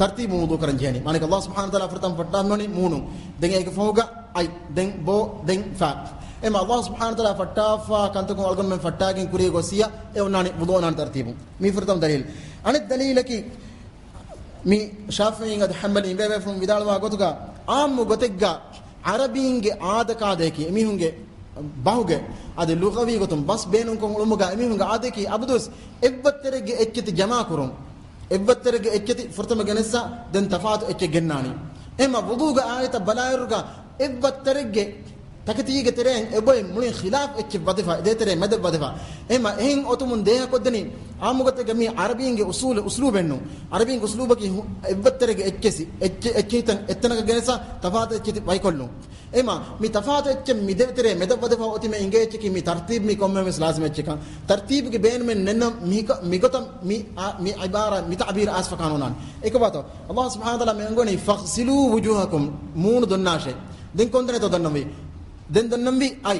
ترتيب وضوء كرن جهاني معنى الله سبحانه وتعالى فرتم فتامني مونو دين ايك فوغا اي دين بو دين فا اما الله سبحانه وتعالى فتافا كنتكون الغن من فتاكين كوري غوسيا اي وناني وضوء نان ترتيب مي فرتم دليل ان الدليل كي mi shafi'in ad hanbali bebe from vidalwa gotuga ammu gotegga arabinge aadaka deki emihunge bahuge ade lughawi gotum bas benun kon ulumuga emihunge aadeki abdus ebbatterege ekkiti jama kurum ebbatterege ekkiti furtama ganessa den tafaatu ekke gennani ema wuduga ayata balayruga ebbatterege takatiige tereng eboy mulin khilaf ekki badifa de tere madab badifa ema ehin otumun deha koddani amugote gami arabinge uslubennu arabinge uslubaki ebbatterege ekkesi ekkitan ettanaga genesa tafaat ekkiti waykollu ema mi tafaat ekke mi de tere madab badifa otime inge ekki mi tartib mi komme mes lazim ekkika tartib ge ben men nenna mi gotam mi ibara mi ta'bir asfa kanunan ekabato allah subhanahu wa taala me ngoni faghsilu wujuhakum mun donnashe den kondre to donnomi den donnambi ay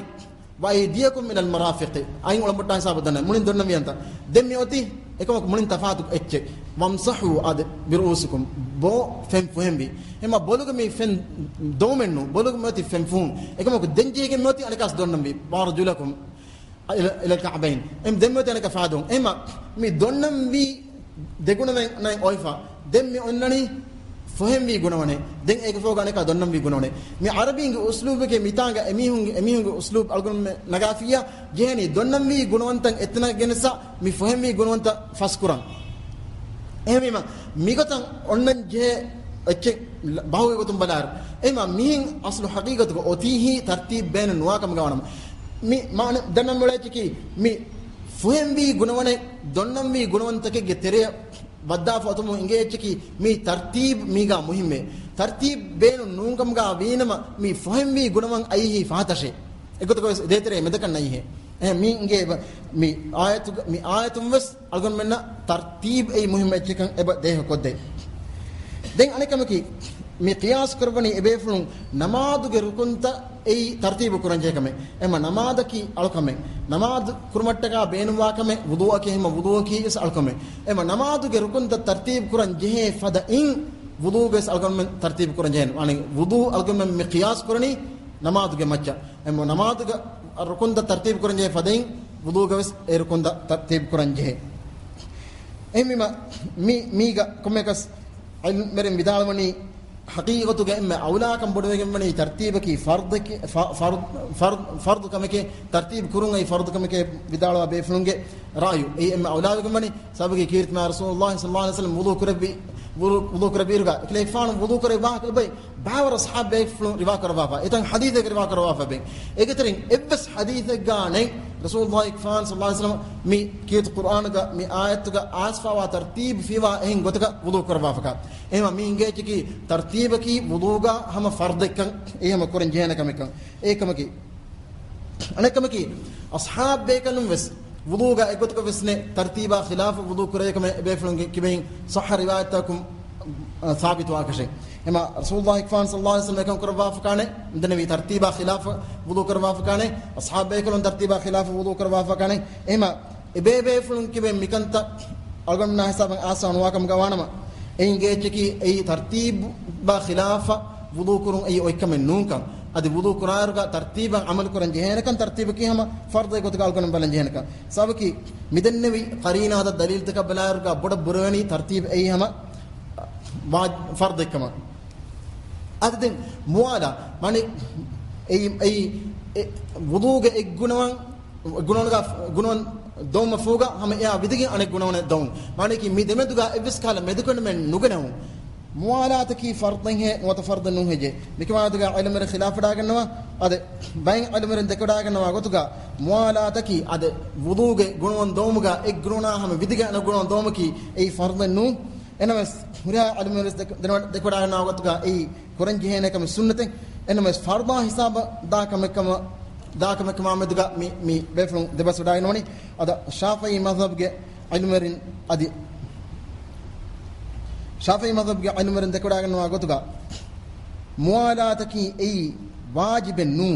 wa aydiyakum min al marafiq ay ngol mutta hisabu donna munin donnami anta demmi oti ekoma munin tafatu ecce wamsahu ad bi ruusikum bo fem fuhembi ema boluga mi fen domennu boluga moti fem fun ekoma ko denjege moti anakas donnambi barjulakum ila al ka'bayn em demmoti anaka faadon ema mi donnambi deguna nay oifa demmi onnani فهم بيجونونه دين إيك فوق أنا كدونم بيجونونه مي عربي أسلوب كي ميتانغ أميهم أسلوب ألقون نجافية جهني دونم بيجونون تان إتنا جنسا مي فهم بيجونون تا فاسكوران إيه ما ميكتان أنن جه أكيد باهو يكتم بلار إيه ما مين أصل حقيقة أوتيه ترتيب بين النواة كم جوانم مي ما دونم ولا تكي مي فهم بيجونونه دونم بيجونون تكي جتري بدأ فاتمو إنجاز كي مي ترتيب ميجا مهمة ترتيب بين نونكم جا بينما مي فهم مي غنمان أيه فاتشة إكتر كويس ديتري مدكان نايه مي إنجاز مي آية بس أقول منا ترتيب أي مهمة كي كان إبا ده كده دين أنا كم كي mi qiyas kurvani ebeflun namaduge rukunta ei tartibu kuranje kame ema namadaki alkame namad kurmattaka beenuwa kame wuduake hema wuduaki is alkame ema namaduge rukunta tartib kuranje fada in wuduge is alkame tartib kuranje ani wudu alkame mi qiyas kurani namaduge macca ema namaduge rukunta tartib kuranje fada in wuduge is rukunta tartib kuranje emima miga komekas merin vidalwani حقيقة إما أولا كم بدو يجمعني ترتيبك فرض كمك ترتيب كرونغ فرض كمك بدالوا بيفلونج رأيو أي إما أولا يجمعني سابق كيرت مع رسول الله صلى الله عليه وسلم وضوء كربي رجع كلي فان وضوء كربي بي بعور أصحاب بيفلون ربا كربافا إذن حديثك ربا كربافا بين إكترين إبس حديثك جاني رسول الله كفان صلى الله عليه وسلم مي كيرت القرآن كا مي آيات كا آسفا وترتيب فيها إن قتك وضوء كربافا إما مين جاي كي ترتيب كي وضوء هم فرض كان إيه هم كورن جهنا كمكان إيه كمكي أنا كمكي أصحاب بيكلم بس وضوء إقتك بسنة ترتيبا خلاف وضوء كريه كم بيفلون كبين صح روايتكم ثابت واقشة إما رسول الله كفان صلى الله عليه وسلم كم كربافا كانه عندنا في ترتيبا خلاف وضوء كربافا كانه أصحاب بيكلم ترتيبا خلاف وضوء كربافا كانه إما بيفلون كبين مكانتا أقول من حساب آسان واقم جوانما إن جيتشكي أي ترتيب بخلافة وضوء كرون أي ويكمل نونكم أدي وضوء كرارك ترتيبا عمل كرن جهنة كان ترتيب كي هم فرض يكون تقال كرن بلن جهنة كان سابقي مدنّي قرينا هذا الدليل تكبلارك بڑا براني ترتيب أي هم فرض كمان أدين موالا ماني أي وضوء جنوان دوم فوقا هم يا بديك أنا جنون دوم ماني كي ميدمه دوغا إبس كلا ميدكون من نوجناه موالات كي فرضين هي وتفرض نوه جه بكما دوغا علم الخلاف داعنا هذا بين علم الذكر داعنا وقتوغا موالات كي هذا وضوء جنون دومغا إك جنونا هم بديك أنا جنون دوم كي أي فرض نو أنا بس هنا علم الذكر داعنا وقتوغا أي قرن جهنة كم سنة أنا بس فرضا حساب دا كم ذاك ما كمان مدقة مي بيفرون دبس وداعي نوني هذا شافعي مذهب جه علمرين أدي شافعي مذهب جه علمرين ذكر داعي نوا قطعة موالات كي أي واجب نو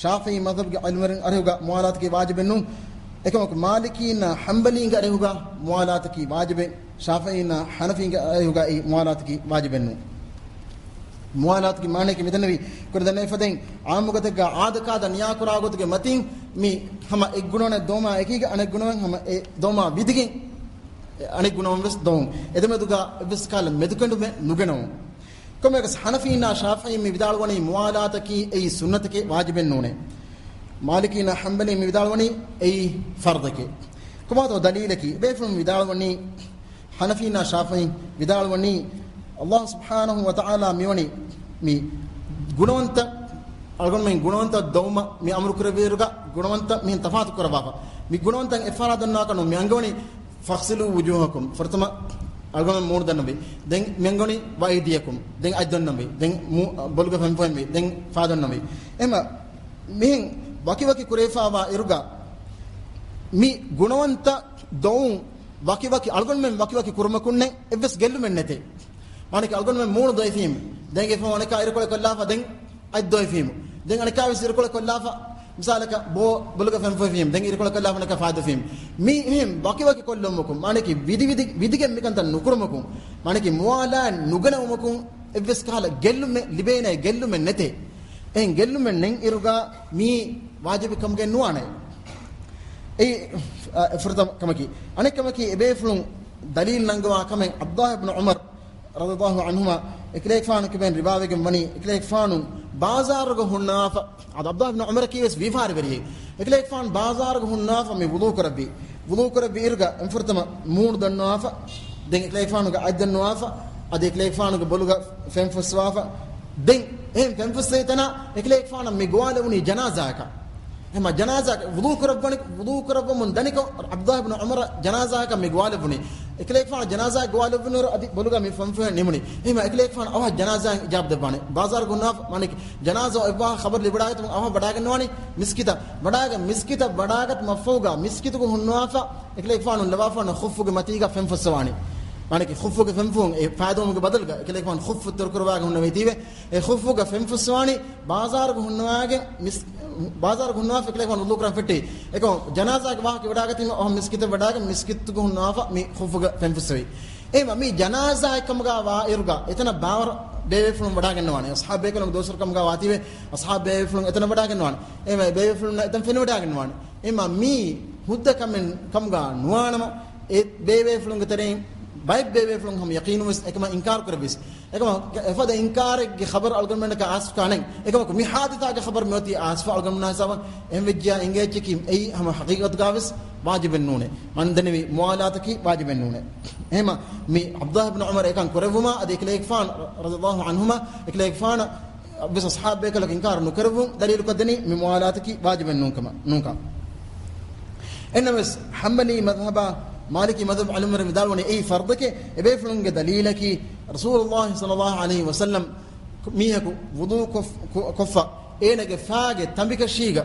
شافعي مذهب جه علمرين أرهوجا موالات كي واجب نو إكمل مالكين حنبلين أرهوجا موالات كي واجب شافعين حنفين أرهوجا أي موالات كي واجب نو موالات की माने की मिदनवी कुरदने फदें आमुगत का आद का दनिया कुरागत के मतिं मी हम एक गुणों ने दोमा एक ही अनेक गुणों हम दोमा विधिके अनेक गुणों में दों इधर में दुगा विस काल मेदुकंड में नुगनो कम एक हनफी ना शाफी में विदालवनी मुआलात की ए सुन्नत के वाजिब नूने मालिकी ना हंबली में विदालवनी ए फर्द के कमा तो दलील की बेफुल विदालवनी हनफी ना शाफी विदालवनी Allah subhanahu wa ta'ala miwani mi gunawanta algon min gunawanta dawma mi amru kurabiruga gunawanta min tafatu kurababa mi gunawanta ifaradan nakanu mi angoni faghsilu wujuhakum fartama algon mood dannabi den mi angoni waidiyakum den ajdan nabi den bolga famfam mi den fadan nabi ema min waki kurefa wa iruga mi gunawanta dawn waki algon men waki kurmakunne evs gellu mennete माने कि अल्गोन में मूड दो इफीम देंगे फिर माने का इरकोले कोल्लाफा देंग आज दो इफीम देंग अने का विस इरकोले कोल्लाफा मिसाल का बो बुलगा फैम फीम देंग इरकोले कोल्लाफा ने का फायदा फीम मी हिम बाकी कोल्लो मकुम माने कि विधि के मिकंत नुकुर मकुम माने कि मुआला नुगना मकुम इवस काला गेल्लु में लिबेने गेल्लु में नेते एं गेल्लु में नेंग इरुगा मी वाजिब कम के नुआने ए फरता कमकी अने कमकी एबेफ्लुं दलील नंगवा कमें अब्दुल्लाह इब्न उमर رضي الله عنهما إكليك فانو كبين رباوي كمبني إكليك فانو بازار هناف عبد الله بن عمر كيس بيفار بريه إكليك فان بازار هناف من وضوء ربي إرجع انفرتما مور دنوافا دين إكليك فانو كعد النوافا أدي إكليك فانو كبلوغا فين فسوافا دين هم فين فسيتنا إكليك فانو ميقواله وني جنازة هم جنازة وضوء رب من دنيك عبد الله بن عمر جنازة كميقواله وني إكليك فان جنازة قواله وني أدي بلوغا مفهم نمني هم إكليك فان أوه جنازة جاب دبانه بازار قناف مانك جنازة أبوه خبر لبراعة أوه بداعة نواني مسكتة بداعة مفوجا مسكتة كهنوافا إكليك فان لوافا نخفوج متيجا فهم فسواني manake khuffuge femfun e faadumuge badalga ekle kon khuffu turkurwaage hunna veitive e khuffuge femfuswani bazar gu hunnawaage mis bazar gu hunnawa ekle kon wudu kran fetti eko janaza ge wahke wadaagatin oh miskite wadaage miskit gu hunnawa mi khuffuge femfuswi ema mi janaza ekamga wa irga etana bawar beve fulum wadaagennawani ashab ekalum dosar kamga wative ashab beve fulum etana wadaagennawani ema beve fulum etan fen wadaagennawani ema mi hudda kamen kamga nuwanama e beve fulum geterin bayb beve fulum ham yaqinu is ekama inkar karbis ekama efada inkar ge khabar algamna ka asf kanen ekama mi haditha ge khabar moti asf algamna saba em vijja engage ki ei ham haqiqat gavis wajib nune man dani mualat ki wajib nune ema mi abdullah ibn umar ekan korevuma ade ekle fan radiyallahu anhuma ekle fan bis ashab bekal inkar nu korevum dalil ko dani mi mualat ki wajib nunkama nunka enama hanbali madhhaba maliki madhab alimar midalwani ay fardake ebe fulunge dalilaki rasulullah sallallahu alaihi wasallam mihaku wudu koffa enage faage tambika shiga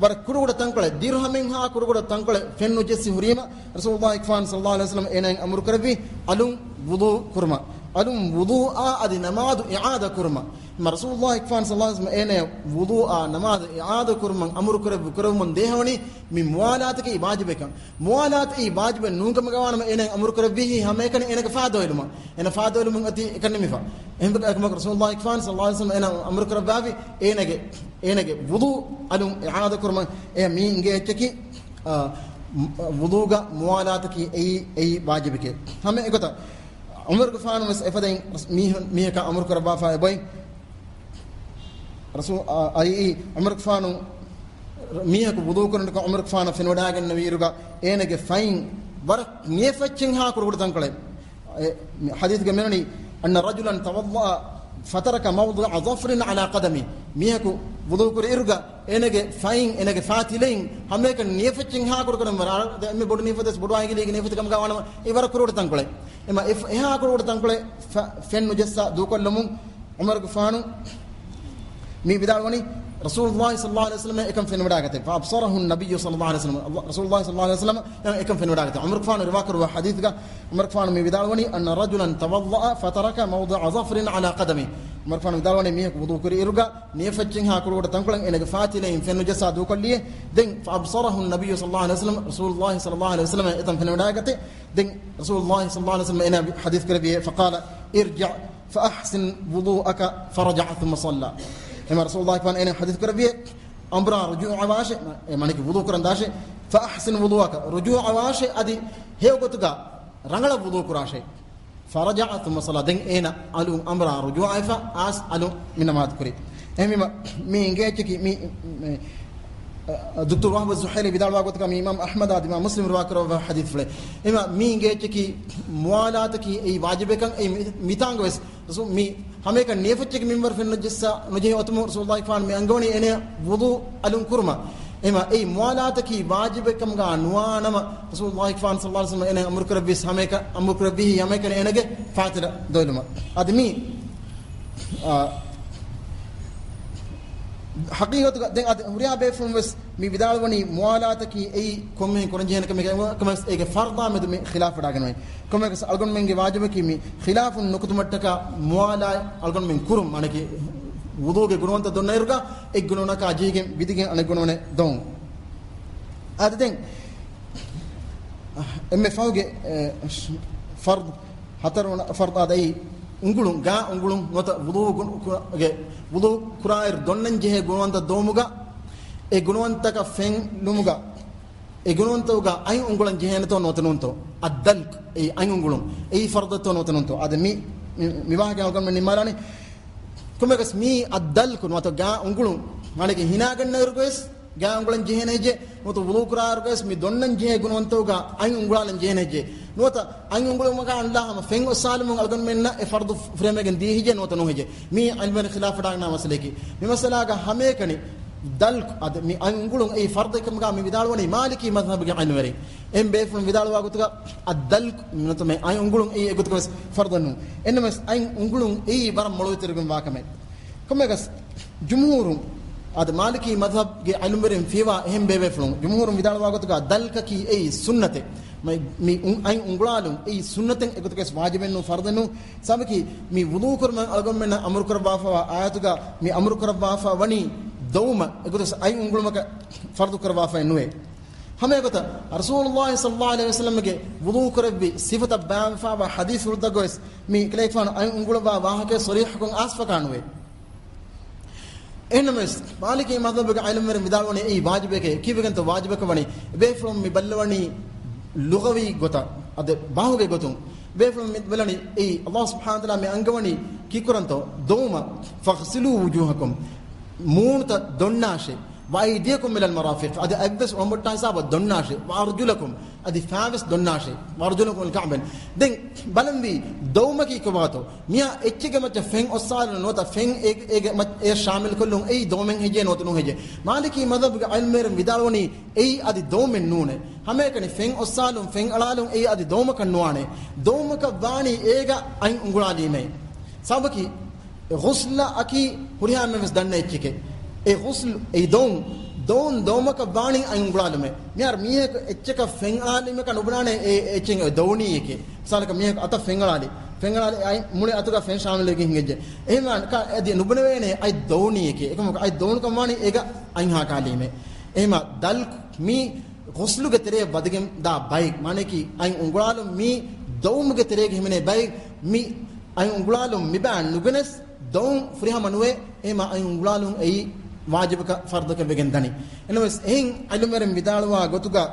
bar kuruguda tankole dirhamin ha kuruguda tankole fennu jessi hurima rasulullah ikfan sallallahu alaihi wasallam enen amru karbi alum wudu kurma alum wudu adi namadu i'ada kurma ma rasulullah ikfan sallallahu alaihi wasallam enen wudu namadu i'ada kurma amru karbi kurmun dehawani mi muwalat ki wajibekan muwalat i wajibe nungam gawana enen amru karbi hamekan enaka faadoyluma ena faadoylum ati ekanni fa ehbe akmak rasulullah ikfan sallallahu alaihi wasallam enen amru karbi enage wudu alum i'ada kurma e mi ngecheki wuduga muwalataki ay wajibike hame ekota umar gufan mas efaden mi ka umar karba fa boy rasul ay umar gufan mi ka wudu kurun ka umar gufan fen wadagen nawiruga enage fain war nefachin ha kurud tankale hadith ga menani anna rajulan tawadda fataraka mawdi'a dhafrin ala qadami mihaku wudu kur irga enage fain enage fatilein hameka nefachin ha kurud mara me bodu nefades bodu aigile nefat kam gawana ibar kurud tankale ema eha kurud tankale fen nujassa dukollamu umar gufanu mi bidalwani rasulullah sallallahu alaihi wasallam ekam fen wadagate fa absarahu an-nabiy sallallahu alaihi wasallam rasulullah sallallahu alaihi wasallam ekam fen wadagate umar gufanu riwakru wa hadith ga umar gufanu mi bidalwani anna rajulan tawadda fataraka mawdi'a dhafrin ala qadami umar gufanu bidalwani mi wudu kuri irga nefachin ha kurud tankulan enage fatilein fen nujassa dukolliye den fa absarahu an-nabiy sallallahu alaihi wasallam rasulullah sallallahu alaihi wasallam ekam fen wadagate den rasulullah sallallahu alaihi wasallam ena hadith karbi fa qala irji' fa ahsin wudu'aka faraja'a thumma salla ema rasulullah kan ene hadith karbi amra rujuu awashe maniki wudu kuran dashe fa ahsin wudu'aka rujuu awashe adi hegotuga rangala wudu kurashe faraja'a thumma salla den ena alu amra rujuu aifa as alu minamat kuri emima mi ngechiki mi دكتور وهب الزحيلي بدال واقوت كم إمام أحمد آد إمام مسلم رواكر وحديث فله إما مين جيتكي موالاتك أي واجبك أي ميتانغ بس رسول مي همه كان نيفتك ممبر في النجسة نجيه أتمو رسول الله فان مي أنغوني إنه وضوء ألون كرما إما أي موالاتك واجبك كم غانوا نما رسول الله فان صلى الله عليه وسلم إنه أمر كربيس همه كان أمر كربيه همه كان إنه فاتر دولما أدمي حقيقة ده هريا بيفهم بس مي بدالوني موالاتكي أي كم كورنجين كم إيه فرضا مد خلاف راجنوي كم ألقون من جواجبكي مي خلاف النقطة متكا موالا ألقون من كرم أنا كي وضوء كجنون تدون نيرجع إيه جنونا كاجيك بيديك أنا جنون دون هذا دين إما فوق فرض حتى فرض هذا ungulung ngota wudu kurair donnan jehe gunwanta domuga e gunwanta ka fen lumuga e gunwanta uga ay ungulan jehe to notanunto addalk e ay ungulung e farda to notanunto admi mi bahage algon men malani kumegas mi addalk nota ga ungulung malike hinagan nergoes ga ungulan jehe neje nota wudu kurair goes mi donnan jehe gunwanta uga ay ungulan jehe neje nota ay ungulung maga Allah ma fen salim algon menna e fardu fremegen di hije nota no hije mi alban khilaf dagna masaleki mi masala ga hame kani dal ad mi ay ungulung e fardu kam ga mi bidal woni maliki madhhab ga anwari em be fun bidal wa gutuga addal nota me ay ungulung e gutuga fardu nu enma ay ungulung e bar molo tergum wa kame kumegas jumhurum ad maliki madhhab ge alumberim fiwa hem be be fun jumhurum bidal wa gutuga dal ka ki e sunnate mi ai unglalum ei sunnaten ekotukes wajibennu fardannu sabaki mi wudu kurma algommenna amru karbafa ayatuga mi amru karbafa wani dawma ekotus ai ungulmaka fardu karbafa ennuwe hame gota rasulullah sallallahu alaihi wasallam ge wudu kurabbi sifata bafa wa hadith urdagoes mi kleifan ai ungulwa wahake sarih kun asfakanuwe enames maliki madhabga ilmer midalwani ei wajibeke kiveganta wajibeka wani be from mi ballwani lugawi gota ade bahuge gotun be from mi ballani ei allah subhanahu wa taala mi angawani kikuranto dawma faghsilu wujuhakum munta donnashe وأيديكم إلى المرافق هذا أبس ومرتاح سابا دناشة وأرجلكم هذه فاوس دناشة وأرجلكم الكعبين دين بلن بي دومكي كباتو ميا إتشيك مت فين أصال نوتا فين إيج مت شامل كلهم أي دومين هجى نوتا نو هجى مالكي مذهب علم ميدالوني أي هذه دومين نونه هم كني فين أصالهم فين ألالهم أي هذه دومك نوانه دومك باني إيجا أين أنقلالي مي سابكي غسل أكي هريها مفس دننا إتشيك e ghusl e don domaka bani ay ungulalume miar mihe etcheka fengalali me kan ubnane e etchen dawni eke salaka mihe ata fengalali ay mule atuga fen shamil eke hingeje ehman ka edi nubne wene ay dawni eke ekam ay dawn kamani ega ay ha kalime ehma dal mi ghuslu ge tere badgem da bayik mane ki ay ungulalum mi dawm ge tere ge himene bayik mi ay ungulalum mi ban nugenes dawn friha manwe ehma ay ungulalum ei wajibaka fardaka begendani enos ehin alumeren vidalwa gotuga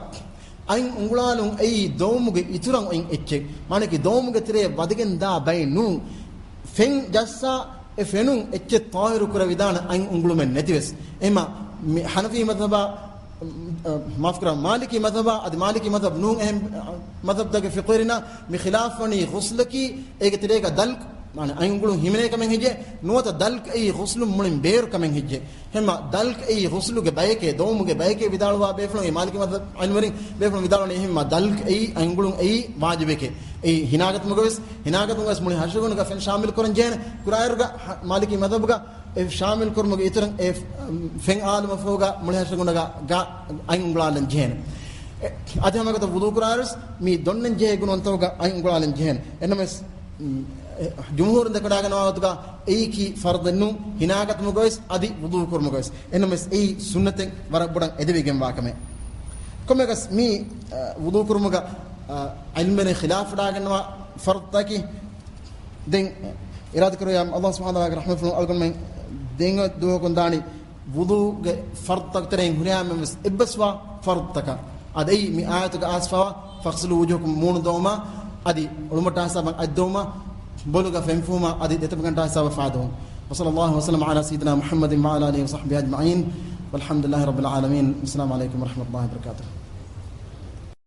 ain ungulalun ei dawmuge ituran en etche maneki dawmuge tire wadigen da bay nu fen jassa e fenun etche tahiru kura vidana ain ungulumen netives ema hanafi madhaba maaf kara maliki madhaba ad maliki madhab nu ehm madhab da fiqirina mi khilafani ghuslaki ege tire ga dal माने आयंगुलु हिमने कमें हिजे नोता दल्क ए गुस्लु मुलिम बेर कमें हिजे हेमा दल्क ए गुस्लु के बायके दोम के बायके विदालवा बेफलो ए मालिक मतलब अनवरिंग बेफलो विदालने हेमा दल्क ए आयंगुलु ए वाजिबके ए हिनागत मुगस मुनि हर्षगुन का फेन शामिल करन जेन कुरायरगा मालिकी मदबगा ए शामिल करमुगे इतरन ए फेन आल मफोगा मुनि हर्षगुनगा गा आयंगुलालन जेन अधमगत वुदु कुरायरस मी दोन्न जे गुनंतोगा आयंगुलालन जेन एनमस jumhur de kada gana watuga ei ki fardannu hinagat mugois adi wudu kur mugois enemes ei sunnaten wara bodan edevegen wakame komegas mi wudu kur muga ilmene khilaf da gana fard taki den irad karo yam allah subhanahu wa ta'ala rahmatu algon men denga do kon dani wudu ge fard tak teren huriyam mes ibswa fard taka adai mi ayatuga asfa faghsilu wujuhakum mun dawma adi ulumata saban adoma بولغا فنفوما ادي دتبغنتا حساب فادو وصلى الله وسلم على سيدنا محمد وعلى اله وصحبه اجمعين والحمد لله رب العالمين السلام عليكم ورحمه الله وبركاته